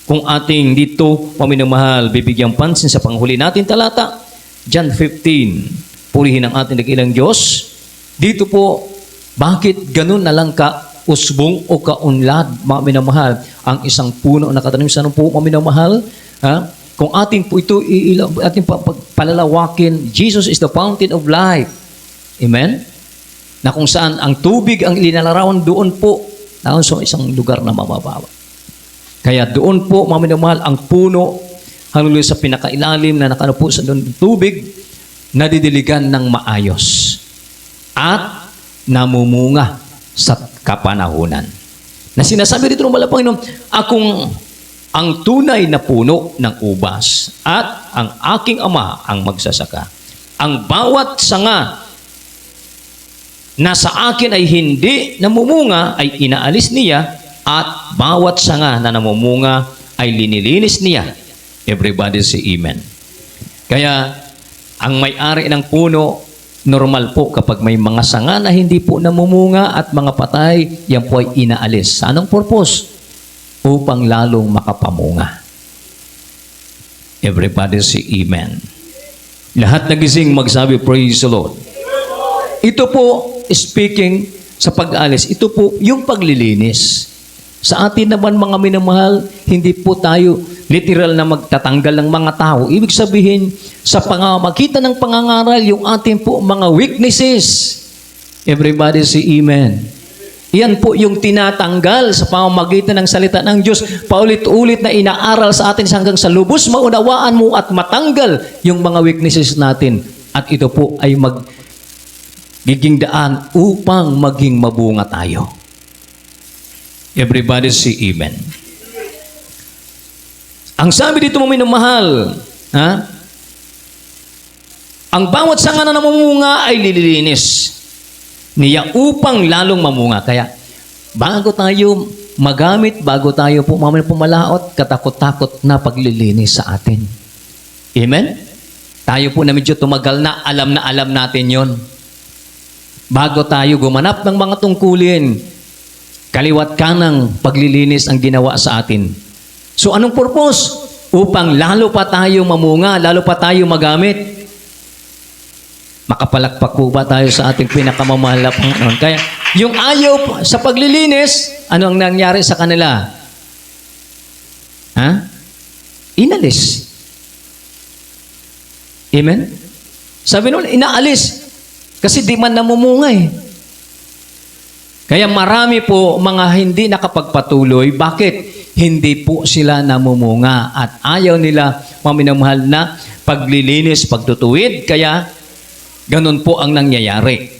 kung ating dito, paminamahal, bibigyang pansin sa panghuli natin talata, John 15, purihin ang ating dakilang Diyos. Dito po, bakit ganun na lang usbong o kaunlad, mga minamahal, ang isang puno na katanim sa po, mga minamahal? Kung ating po ito ating palalawakin, Jesus is the fountain of life. Amen? Na kung saan ang tubig ang ilinalarawan doon po, doon sa isang lugar na mababawa. Kaya doon po, mga minamahal, ang puno, hanggang sa pinakailalim na nakanupo sa doon tubig, nadidiligan ng maayos at namumunga sa kapanahunan. Na sinasabi dito ng Panginoon, akong ang tunay na puno ng ubas at ang aking ama ang magsasaka. ang bawat sanga na sa akin ay hindi namumunga ay inaalis niya at bawat sanga na namumunga ay linilinis niya. Everybody say amen. Kaya ang may-ari ng puno, normal po kapag may mga sanga na hindi po namumunga at mga patay, yan po ay inaalis. Anong purpose? Upang lalong makapamunga. Everybody say amen. Lahat nagising magsabi, praise the Lord. Ito po, speaking sa pag-alis, ito po yung paglilinis. Sa atin naman mga minamahal, hindi po tayo literal na magtatanggal ng mga tao. Ibig sabihin, sa pangamagitan ng pangangaral, yung ating po mga weaknesses. Everybody say amen. Yan po yung tinatanggal sa pamamagitan ng salita ng Diyos. Paulit-ulit na inaaral sa atin hanggang sa lubos maunawaan mo at matanggal yung mga weaknesses natin. At ito po ay magiging daan upang maging mabunga tayo. Everybody say amen. Ang sabi dito mo minamahal, ang bawat sanga na namumunga ay lililinis niya upang lalong mamunga. Kaya bago tayo magamit, bago tayo po mamaya pumalaot, katakot-takot na paglilinis sa atin. Amen? Tayo po na medyo tumagal na alam natin yon. Bago tayo gumanap ng mga tungkulin, kaliwat kanang paglilinis ang ginawa sa atin. So anong purpose? Upang lalo pa tayo mamunga, lalo pa tayo magamit. Makapalakpak po ba tayo sa ating pinakamamahal na Panginoon? Kaya yung ayaw sa paglilinis, ano ang nangyari sa kanila? Inalis. Amen? Sabi nung, inaalis. Kasi di man namumunga eh. Kaya marami po mga hindi nakapagpatuloy. Bakit? Hindi po sila namumunga at ayaw nila maminamahal na paglilinis, pagtutuwid. Kaya ganun po ang nangyayari.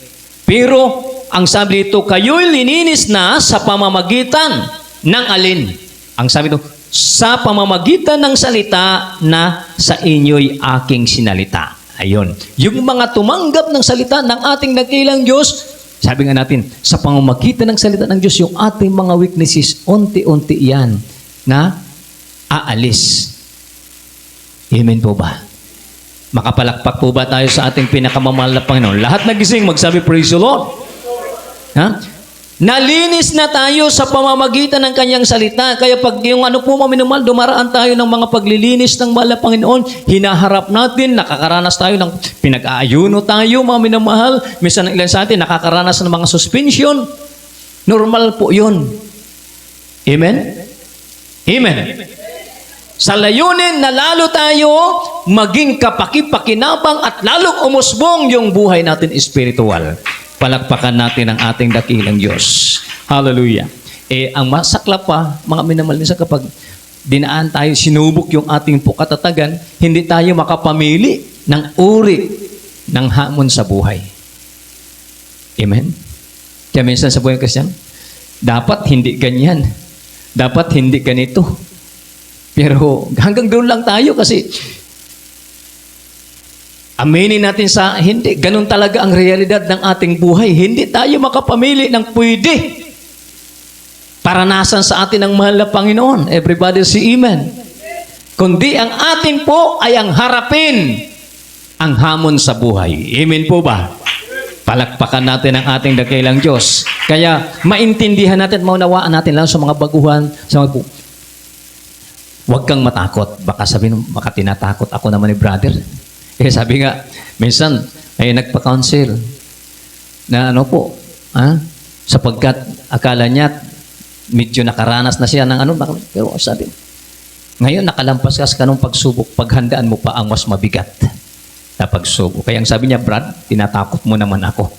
Pero ang sabi dito, kayo'y lininis na sa pamamagitan ng alin? Ang sabi dito, sa pamamagitan ng salita na sa inyo'y aking sinalita. Ayun. Yung mga tumanggap ng salita ng ating nakilang Diyos, sabi nga natin, sa pamamagitan ng salita ng Diyos, yung ating mga weaknesses, unti-unti yan na aalis. Amen po ba? Makapalakpak po ba tayo sa ating pinakamamahal na Panginoon? Lahat nagising, magsabi, praise the Lord. Nalinis na tayo sa pamamagitan ng kanyang salita. Kaya pag yung ano po maminumahal, dumaraan tayo ng mga paglilinis ng mahal na Panginoon, hinaharap natin, nakakaranas tayo ng pinag-aayuno tayo, mga minamahal. Minsan ng ilan sa atin, nakakaranas ng mga suspension. Normal po yun. Amen? Amen. Sa layunin na lalo tayo maging kapaki-pakinabang at lalong umusbong yung buhay natin espiritual. Palakpakan natin ang ating dakilang Diyos. Hallelujah. Ang masaklap pa, mga minamahal nisa, kapag dinaan tayo, sinubok yung ating katatagan, hindi tayo makapamili ng uri ng hamon sa buhay. Amen? Kaya minsan sa buhay ng Kristiyan, dapat hindi ganyan. Dapat hindi ganito. Pero hanggang doon lang tayo kasi aminin natin sa hindi. Ganun talaga ang realidad ng ating buhay. Hindi tayo makapamili ng pwede. Paranasan sa atin ng mahal na Panginoon. Everybody say amen. Kundi ang atin po ay ang harapin ang hamon sa buhay. Amen po ba? Palakpakan natin ang ating dakilang Diyos. Kaya maintindihan natin, maunawaan natin lang sa mga baguhan, sa mga huwag kang matakot. Baka sabihin, baka tinatakot ako naman ni brother. Sabi nga, minsan, ay nagpa-counsel na ano po, sapagkat akala niya, medyo nakaranas na siya ng ano, pero sabi, ngayon nakalampas ka sa kanong pagsubok, paghandaan mo pa ang mas mabigat na pagsubok. Kaya ang sabi niya, Brad, tinatakot mo naman ako.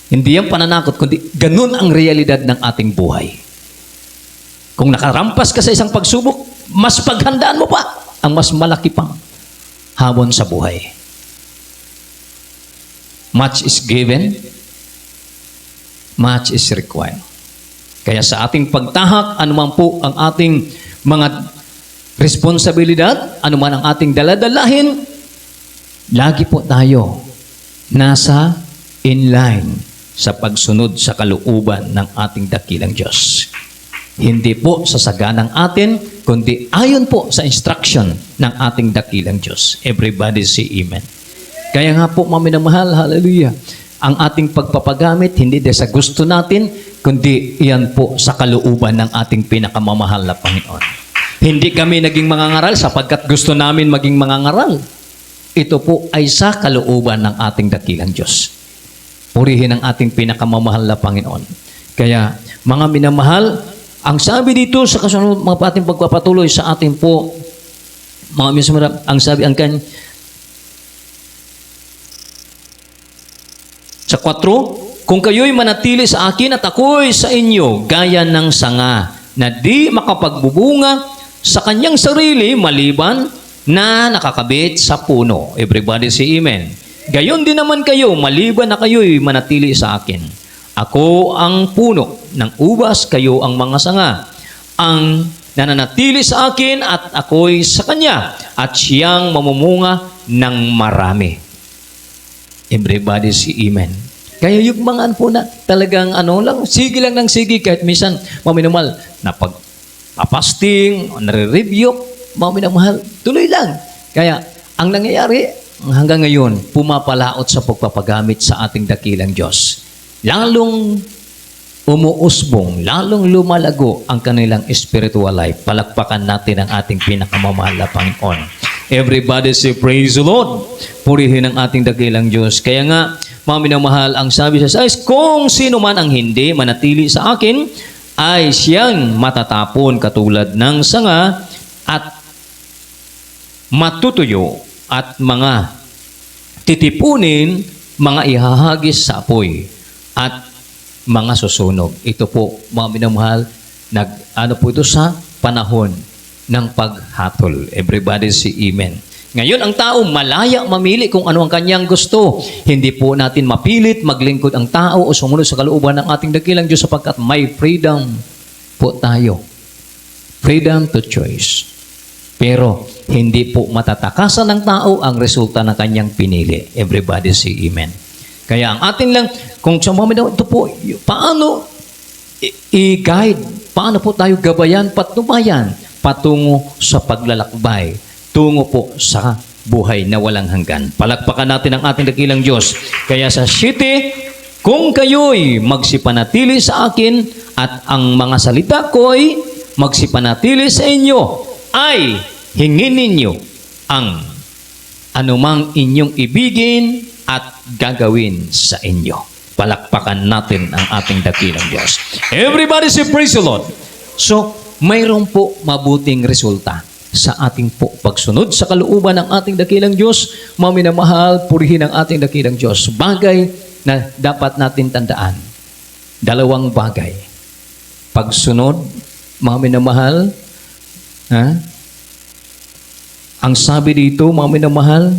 Hindi yan pananakot, kundi ganun ang realidad ng ating buhay. Kung nakarampas ka sa isang pagsubok, mas paghandaan mo pa ang mas malaki pang hamon sa buhay. Much is given, much is required. Kaya sa ating pagtahak, anuman po ang ating mga responsibilidad, anuman ang ating daladalahin, lagi po tayo nasa inline sa pagsunod sa kalooban ng ating dakilang Diyos. Hindi po sa saganang atin, kundi ayon po sa instruction ng ating dakilang Diyos. Everybody say amen. Kaya nga po, mga minamahal, hallelujah, ang ating pagpapagamit, hindi dahil sa gusto natin, kundi iyan po sa kalooban ng ating pinakamamahal na Panginoon. Hindi kami naging mangangaral sapagkat gusto namin maging mangangaral. Ito po ay sa kalooban ng ating dakilang Diyos. Purihin ang ating pinakamamahal na Panginoon. Kaya, mga minamahal, ang sabi dito sa kasunod mga ating pagpapatuloy sa ating po, mga minamahal, ang sabi ang kan sa 4, kung kayo'y manatili sa akin at ako'y sa inyo, gaya ng sanga na di makapagbubunga sa kanyang sarili maliban na nakakabit sa puno. Everybody say amen. Gayon din naman kayo, maliban na kayo'y manatili sa akin. Ako ang puno ng ubas, kayo ang mga sanga. Ang nananatili sa akin at ako'y sa kanya, at siyang mamumunga ng marami. Everybody say amen. Kaya yung mga po na talagang sige lang ng sige, kahit minsan, maminamal, na pag-fasting, nare-review, maminamahal, tuloy lang. Kaya, ang nangyayari, hanggang ngayon, pumapalaot sa pagpapagamit sa ating dakilang Diyos. Lalong umuusbong, lalong lumalago ang kanilang spiritual life. Palakpakan natin ang ating pinakamamahal na Panginoon. Everybody say, praise the Lord. Purihin ang ating dakilang Diyos. Kaya nga, mga minamahal, ang sabi sa 6, kung sino man ang hindi manatili sa akin, ay siyang matatapon katulad ng sanga at matutuyo at mga titipunin, mga ihahagis sa apoy at mga susunog. Ito po, mga minamahal, po ito sa panahon ng paghatol. Everybody say amen. Ngayon, ang tao malaya mamili kung ano ang kanyang gusto. Hindi po natin mapilit maglingkod ang tao o sumunod sa kalooban ng ating dakilang Diyos sapagkat may freedom po tayo. Freedom to choice. Pero, hindi po matatakasan ng tao ang resulta ng kanyang pinili. Everybody say amen. Kaya ang atin lang, kung sa mga ito po, paano i-guide, paano po tayo gabayan, patnubayan, patungo sa paglalakbay, tungo po sa buhay na walang hanggan. Palakpakan natin ang ating dakilang Diyos. Kaya sa 7, kung kayo'y magsipanatili sa akin at ang mga salita ko'y magsipanatili sa inyo, ay hingin ninyo ang anumang inyong ibigin at gagawin sa inyo. Palakpakan natin ang ating dakilang Diyos. Everybody say praise the Lord. So, mayroon po mabuting resulta sa ating po pagsunod sa kalooban ng ating dakilang Diyos. Mga minamahal, purihin ang ating dakilang Diyos. Bagay na dapat natin tandaan. 2 bagay. Pagsunod, mga minamahal, ang sabi dito, mga minamahal,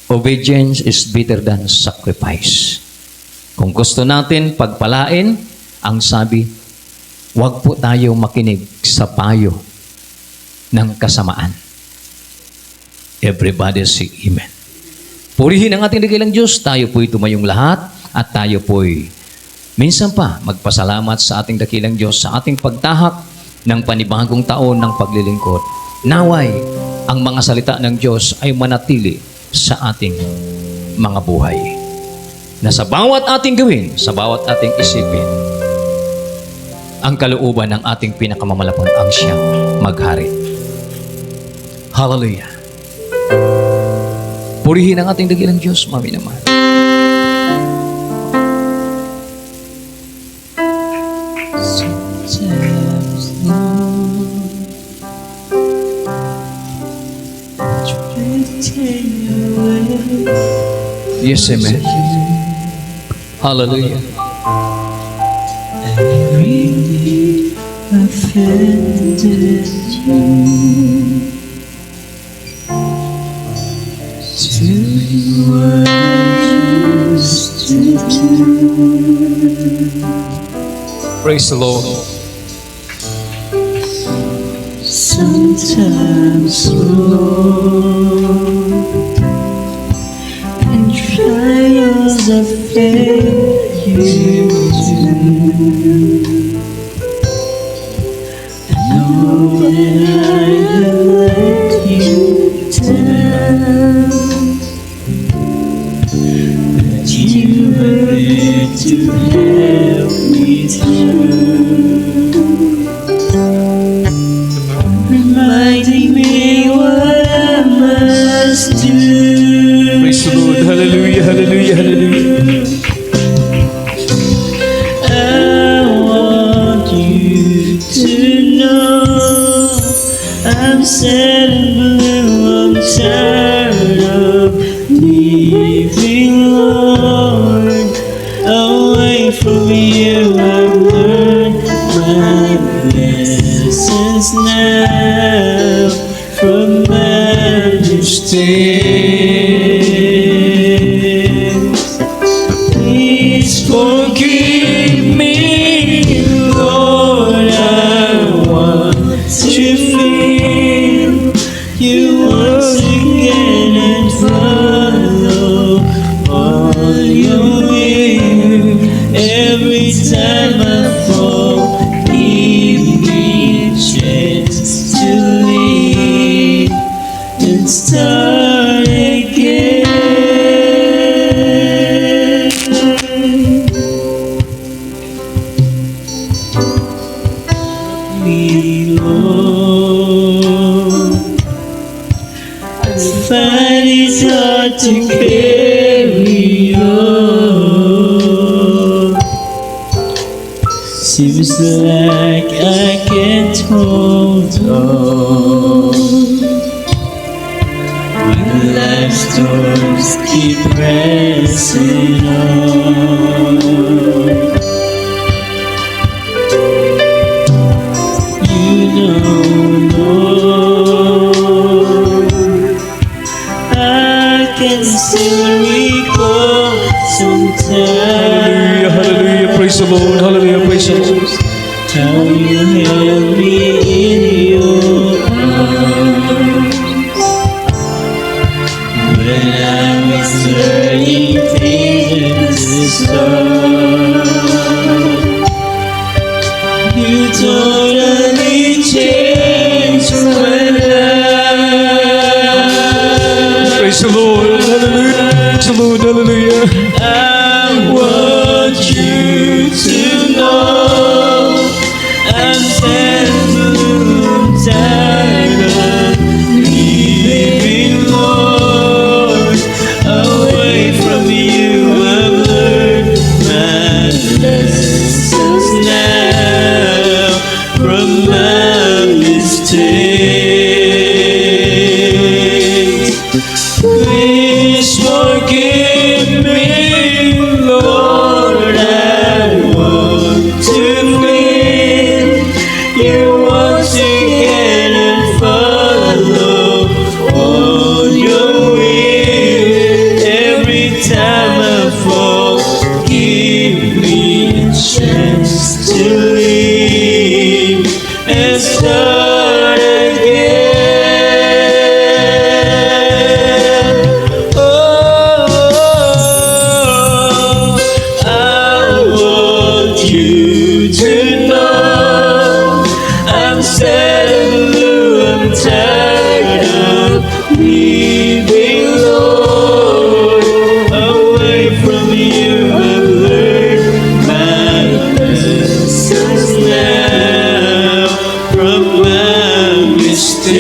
obedience is better than sacrifice. Kung gusto natin pagpalain, ang sabi, huwag po tayo makinig sa payo ng kasamaan. Everybody say amen. Purihin ang ating dakilang Diyos, tayo po'y tumayong lahat at tayo po'y minsan pa magpasalamat sa ating dakilang Diyos sa ating pagtahak ng panibagong taon ng paglilingkod. Naway, ang mga salita ng Diyos ay manatili sa ating mga buhay. Na sa bawat ating gawin, sa bawat ating isipin, ang kalooban ng ating pinakamamalapang ang siyang maghari. Hallelujah. Purihin ang ating dakilang Diyos, mami naman. Yes, amen. Hallelujah. Praise the Lord.
Sometimes, Lord, and try 'cause I failed you too. I know that I have let you down, but you were there to help me through, reminding me what I must do.
Praise the Lord. Hallelujah, hallelujah, hallelujah.
I want you to know I'm sad and blue. I'm tired of leaving, Lord. Away from you, I've learned my lessons now from my mistakes. Please forgive me, Lord. I want to feel you once again and follow all your will. Every time I fall, give me a chance to leave and start again. Me, Lord, I find it's hard to carry on. Seems like I can't hold on when life storms keep pressing on. You know, Lord, I can still recall sometimes
Hallelujah, praise the Lord. Hallelujah, praise the Lord.
how you held me in your arms when I was learning things to start. You totally changed my life.
Praise the Lord. Hallelujah. Praise the Lord. Hallelujah.
I want you to know I'm sad and blue, tired of leaving, Lord. Away from you, I've learned my lessons now from my mistakes. Please forgive me, Lord. I want to feel you once again and follow all your will. Every time I fall, give me a chance to leave and start again. I want you to know I'm sad and blue. I'm tired of leaving, Lord. Away from you, I've learned my lessons now from my mistakes.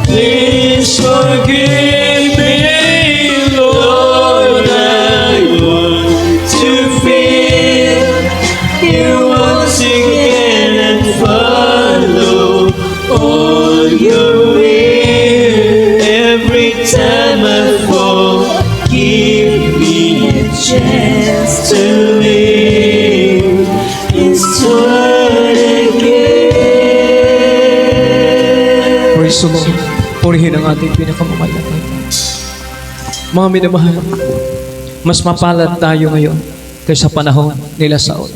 Please forgive me, Lord. I want to feel you once again and follow all your will. Every time I fall, give me a chance to live and start again.
Praise the Lord. Purihin ang ating pinakamamahal na Panginoon. Mga minamahal, mas mapalad tayo ngayon kaysa panahon nila Saul.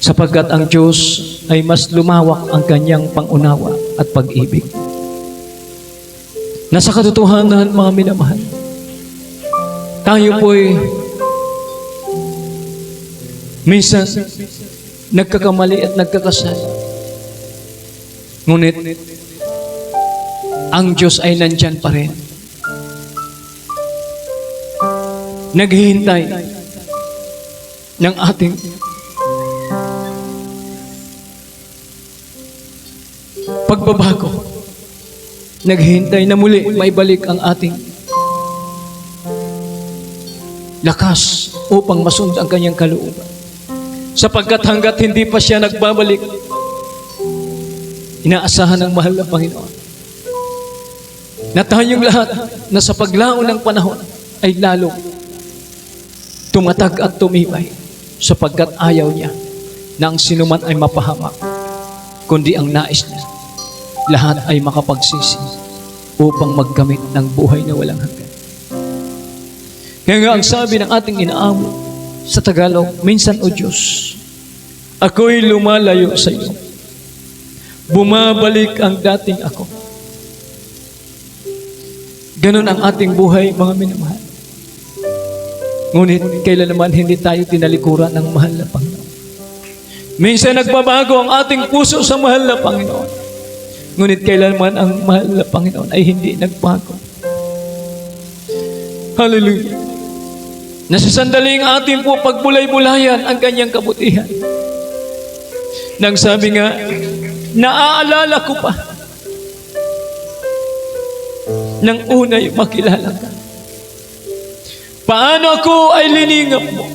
Sapagkat ang Diyos ay mas lumawak ang kanyang pangunawa at pag-ibig. na sa katotohanan, mga minamahal, tayo po'y minsan nagkakamali at nagkakasala. Ngunit, ang Diyos ay nandyan pa rin. Naghihintay ng ating pagbabago. Naghihintay na muli maibalik ang ating lakas upang masunod ang kanyang kalooban. Sapagkat hanggat hindi pa siya nagbabalik, inaasahan ng mahal na Panginoon na tayong lahat na sa paglaon ng panahon ay lalong tumatag at tumibay sapagkat ayaw niya na ang sinuman ay mapahamak, kundi ang nais niya lahat ay makapagsisi upang magkamit ng buhay na walang hanggan. Kaya nga ang sabi ng ating inaamo sa Tagalog, minsan, O Diyos, ako'y lumalayo sa iyo. Bumabalik ang dating ako. Ganon ang ating buhay, mga minamahal. Ngunit kailan naman hindi tayo tinalikuran ng mahal na Panginoon. Minsan nagbabago ang ating puso sa mahal na Panginoon. Ngunit kailan naman ang mahal na Panginoon ay hindi nagbago. Hallelujah. Nasa sandaling ating po pagbulay-bulayan ang kanyang kabutihan. Nang sabi nga, naaalala ko pa nang una'y makilala ka. Paano ako ay liningap mo?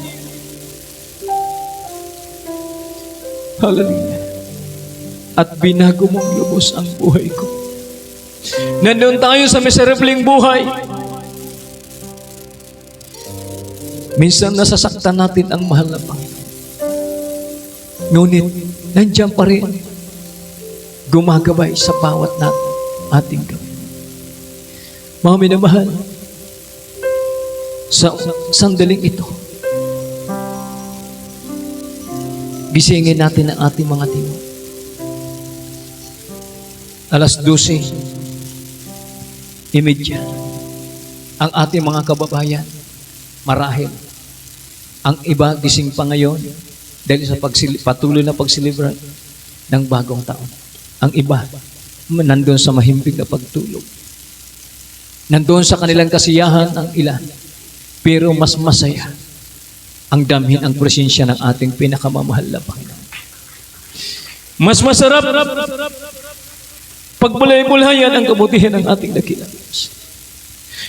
Hallelujah. At binago mong lubos ang buhay ko. Nandun tayo sa miserableng buhay. Minsan nasasaktan natin ang mahal na Panginoon. Ngunit, nandiyan pa rin gumagabay sa bawat ating gawin. Mga minamahal, sa sandaling ito, gisingin natin ang ating mga timo. 12:30, ang ating mga kababayan, marahil, ang iba gising pa ngayon dahil sa patuloy na pagsilibra ng bagong taon. Ang iba, nandun sa mahimbing na pagtulog. Nandun sa kanilang kasiyahan ang ilan. Pero mas masaya ang damhin ang presensya ng ating pinakamamahal na Panginoon. Mas masarap pagbulay-bulayan ang kabutihan ng ating dakilang Diyos.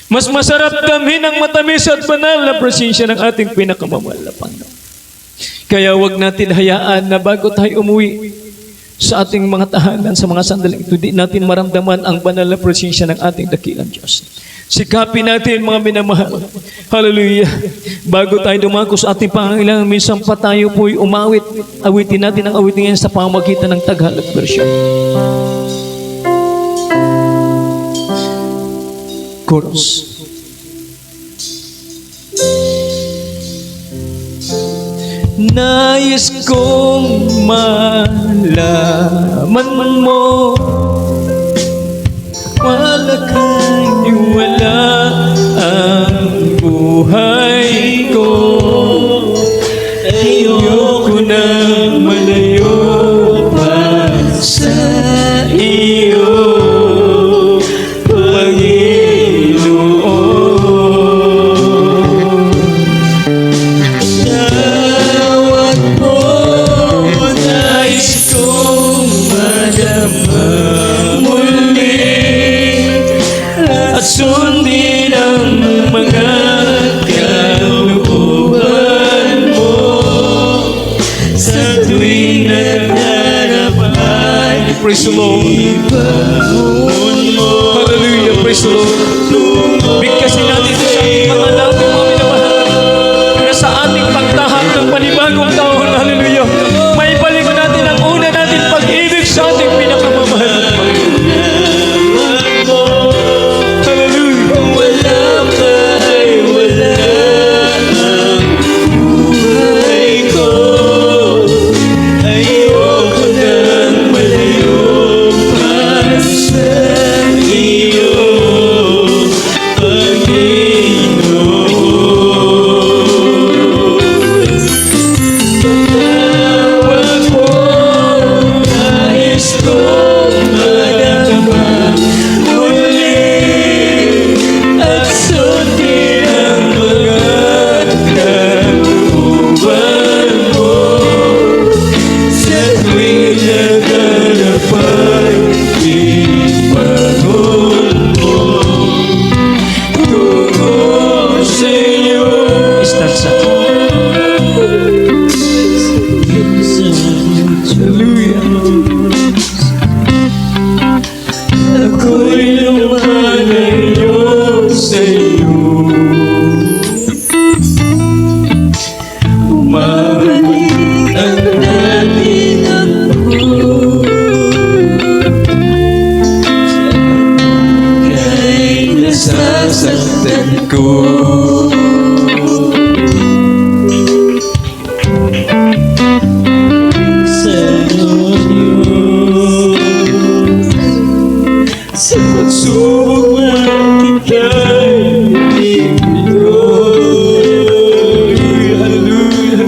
Mas masarap damhin ang matamis at banal na presensya ng ating pinakamamahal na Panginoon. Kaya wag natin hayaan na bago tayo umuwi sa ating mga tahanan, sa mga sandaling ito, di natin maramdaman ang banal na presensya ng ating dakilang Diyos. Sikapin natin, mga minamahal. Hallelujah. Bago tayo dumako sa ating pangangailangan, minsan pa tayo po'y umawit. Awitin natin ang awitin yan sa pamamagitan ng Tagalog version. Chorus. Nais kong malaman mo, malakay wala ang buhay ko. Ayoko na malayo pa sa iyo, Panginoon. Tawag mo, nais kong madama muli at sundin ang mga kalooban mo sa tuwing nagdarap ay praise the Lord. Hallelujah, praise the Lord. Bigkasin natin ito sa ating mga natin, mga minamahal, na sa ating pagtahak ng panibagong taon. Hallelujah. May balik natin ang una natin pag-ibig sa ating pinakamamahal na Panginoon. Hallelujah. Wala ka ay wala ang buhay ko. Ayoko nang malayo pa sa iyo.
bumabalik ang dating ako. Kahit nasasaktan ko. Sa pagsubok man kita'y ibigay. Hallelujah,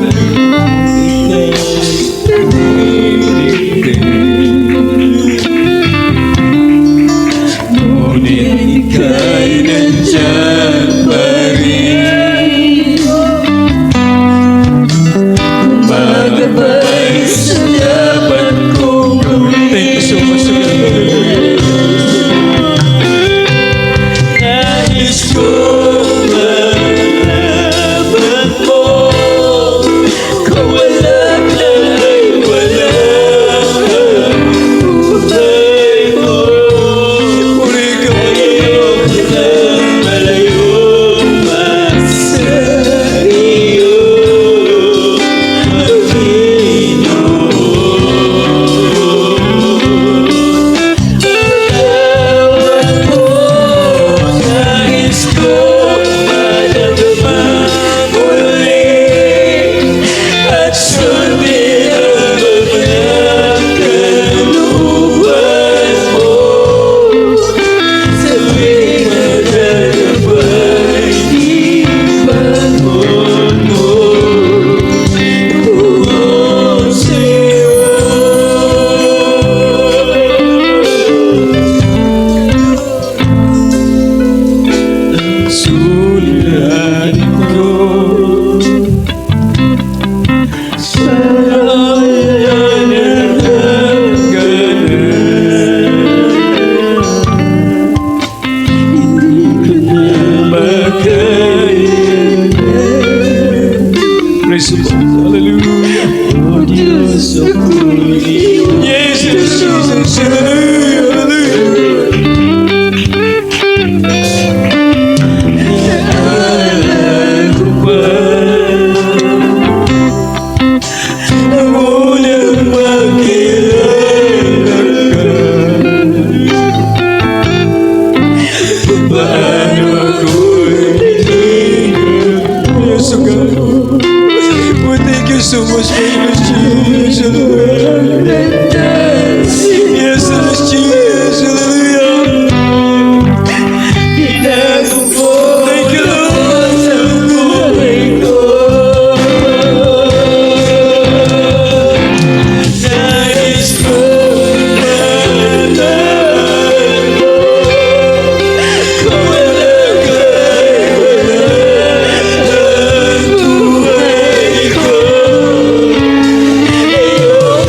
ngunit ika'y nandyan pa rin. Gumagabay sa dapat kong gawin. Thank you so much, nais ko malaman mo, kung wala ka ay wala ang buhay mo. Puri ka malayo pa sa iyo, nais ko madama muli at sundin ang mga kalooban mo. Sa tuwing maglalabay, ibangon mo tungo sa'yo. Suliranin ko sa hangganan. Hindi ko na makayanan. Praise the Lord. Hallelujah. Oh Diyos, ako'y yes, Jesus, hallelujah, hallelujah. Naalala ko pa ang unang magkilala ka. Paano ako'y tinigil? Yes, oh God. Oh, thank you so much, famous Jesus. Yes, yes, Jesus. Hallelujah. Thank you, Lord, sa buhay ko. Nais ko malaman mo, kung wala ka ay wala ang buhay ko. Iyong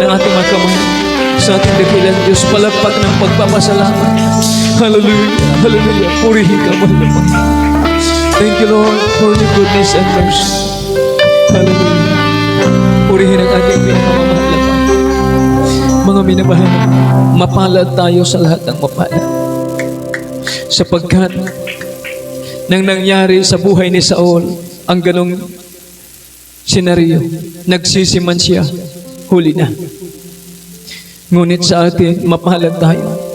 ng ating mga kamay sa ating dakilang Diyos. Palagpak ng pagpapasalamat. Hallelujah. Hallelujah. Purihin ka, mahal na Panginoon. Thank you, Lord, for your goodness and mercy. Hallelujah. Purihin ang ating pinakamamahal na Panginoon. Mga minamahal, mapalad tayo sa lahat ng mapalad. Sapagkat nang nangyari sa buhay ni Saul ang ganong senaryo, nagsisiman siya, huli na. Ngunit sa atin, mapalad tayo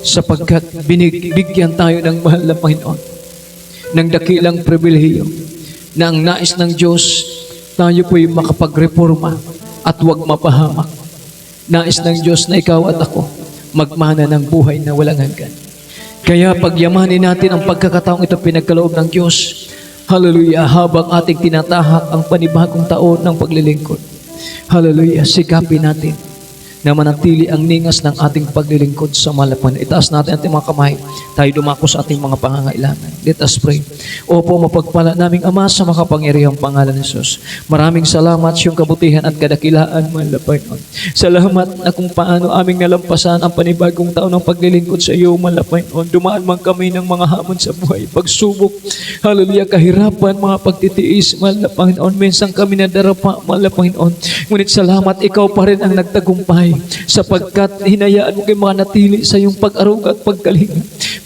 sapagkat binibigyan tayo ng mahal na Panginoon ng dakilang pribilehiyo na ang nais ng Diyos tayo po'y makapagreforma at huwag mapahamak. Nais ng Diyos na ikaw at ako magmana ng buhay na walang hanggan. Kaya pagyamanin natin ang pagkakataong ito pinagkaloob ng Diyos. Hallelujah, habang ating tinatahak ang panibagong taon ng paglilingkod. Hallelujah, sikapin natin na manatili ang ningas ng ating paglilingkod sa malapan. Itaas natin ating mga kamay. Tayo dumako sa ating mga pangangailangan. Let us pray. Opo, mapagpala naming Ama sa makapangyarihang pangalan ni Jesus. Maraming salamat sa iyong kabutihan at kadakilaan, mahal na Panginoon. Salamat na kung paano aming nalampasan ang panibagong taon ng paglilingkod sa iyo, mahal na Panginoon. Dumaan man kami ng mga hamon sa buhay, pagsubok, hallelujah, kahirapan, mga pagtitiis, mahal na Panginoon. Minsan kami nadarapa, mahal na Panginoon. Ngunit salamat, ikaw pa rin ang nagtagumpay sapagkat hinayaan mo kayo manatili sa iyong pag-aruga at pagkalinga.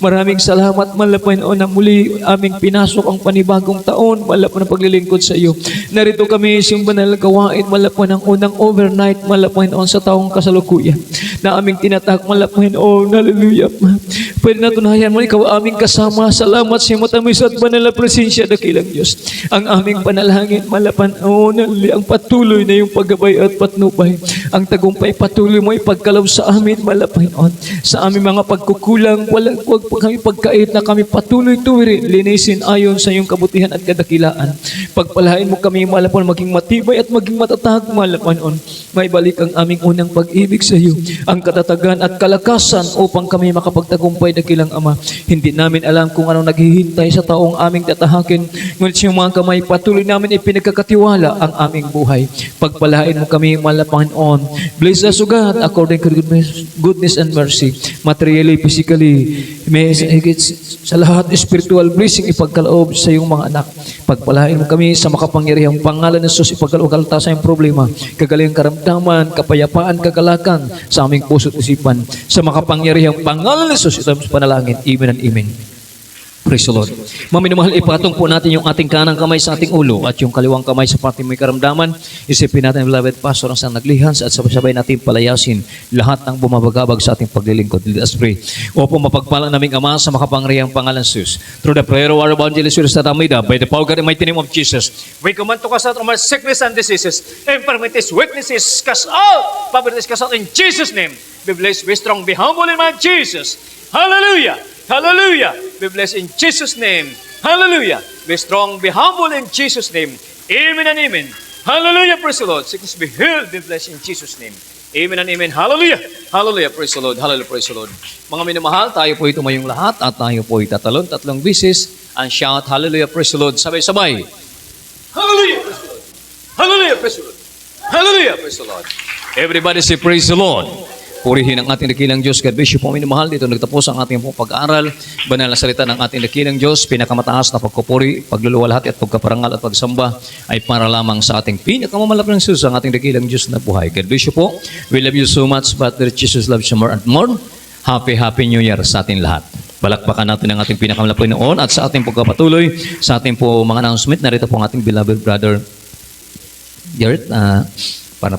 Maraming salamat, mahal na Panginoon, na muli aming pinasok ang panibagong taon, mahal na po ng paglilingkod sa iyo. Narito kami sa iyong banal gawain, mahal na po ng unang overnight, mahal na Panginoon, sa taong kasalukuyan na aming tinatak, mahal na Panginoon. Hallelujah. Pwede natunayan mo, ikaw aming kasama. Salamat sa iyong matamis at banal na presensya, dakilang Diyos. Ang aming panalangin, mahal na Panginoon, ang patuloy na iyong paggabay at patnubay. Ang tagumpay patuloy mo ipagkalaw sa amin, mahal na Panginoon. Sa aming mga pagkukulang, huwag kami pagkait na kami patuloy tuwirin, linisin ayon sa iyong kabutihan at kadakilaan. Pagpalain mo kami, mahal na Panginoon, maging matibay at maging matatag, mahal na Panginoon. May balik ang aming unang pag-ibig sa iyo, ang katatagan at kalakasan upang kami makapagtagumpay, dakilang Ama. Hindi namin alam kung anong naghihintay sa taong aming tatahakin, ngunit sa iyong mga kamay, patuloy namin ipinagkakatiwala ang aming buhay. Pagpalain mo kami, mahal na Panginoon. Bless us, O God, according to goodness and mercy, materially, physically, may sa lahat spiritual blessing ipagkaloob sa iyong mga anak. Pagpalain mo kami sa makapangyarihang pangalan ng Jesus, ipagkaloob kalta sa iyong problema, kagaling karamdaman, kapayapaan, kagalakan sa aming puso't isipan. Sa makapangyarihang pangalan ng Jesus, ito ang panalangin. Amen and amen. Praise the Lord. Maminamahal, ipatong po natin yung ating kanang kamay sa ating ulo at yung kaliwang kamay sa parting may karamdaman. Isipin natin, beloved pastor, ang naglihans at sabay-sabay natin palayasin lahat ng bumabagabag sa ating paglilingkod. Let us pray. Opo, mapagpala naming Ama sa makapangyarihang pangalan ng Jesus. Through the prayer of our evangelist, by the power of God, in the mighty name of Jesus, we command to cast out our sickness and diseases, infirmities, weaknesses, cast out, poverty is cast out in Jesus' name. Be blessed, be strong, be humble in my Jesus. Hallelujah. Hallelujah. Be blessed in Jesus' name. Hallelujah. Be strong, be humble in Jesus' name. Amen and amen. Hallelujah. Praise the Lord. Sickness be healed. Be blessed in Jesus' name. Amen and amen. Hallelujah. Hallelujah. Praise the Lord. Hallelujah. Praise the Lord. Mga minamahal, tayo po tumayong lahat at tayo po tatalon tatlong bisis and shout, Hallelujah. Praise the Lord. Sabay-sabay. Hallelujah. Praise the Lord. Hallelujah. Praise the Lord. Hallelujah. Praise the Lord. Everybody say, Praise the Lord. Purihin ang ating dakilang Diyos. God bless you po, minamahal. Dito nagtapos ang ating pag-aaral. Banal na salita ng ating dakilang Diyos. Pinakamataas na pagkupuri, pagluluwalhati at pagkaparangal at pagsamba ay para lamang sa ating pinakamamalapang Diyos, ang ating dakilang Diyos na buhay. God bless you po. We love you so much, but Jesus loves you more and more. Happy New Year sa ating lahat. Balakpakan natin ang ating pinakamalapang noon at sa ating pagkapatuloy, sa ating po mga announcement, narito po ang ating beloved brother Garrett, para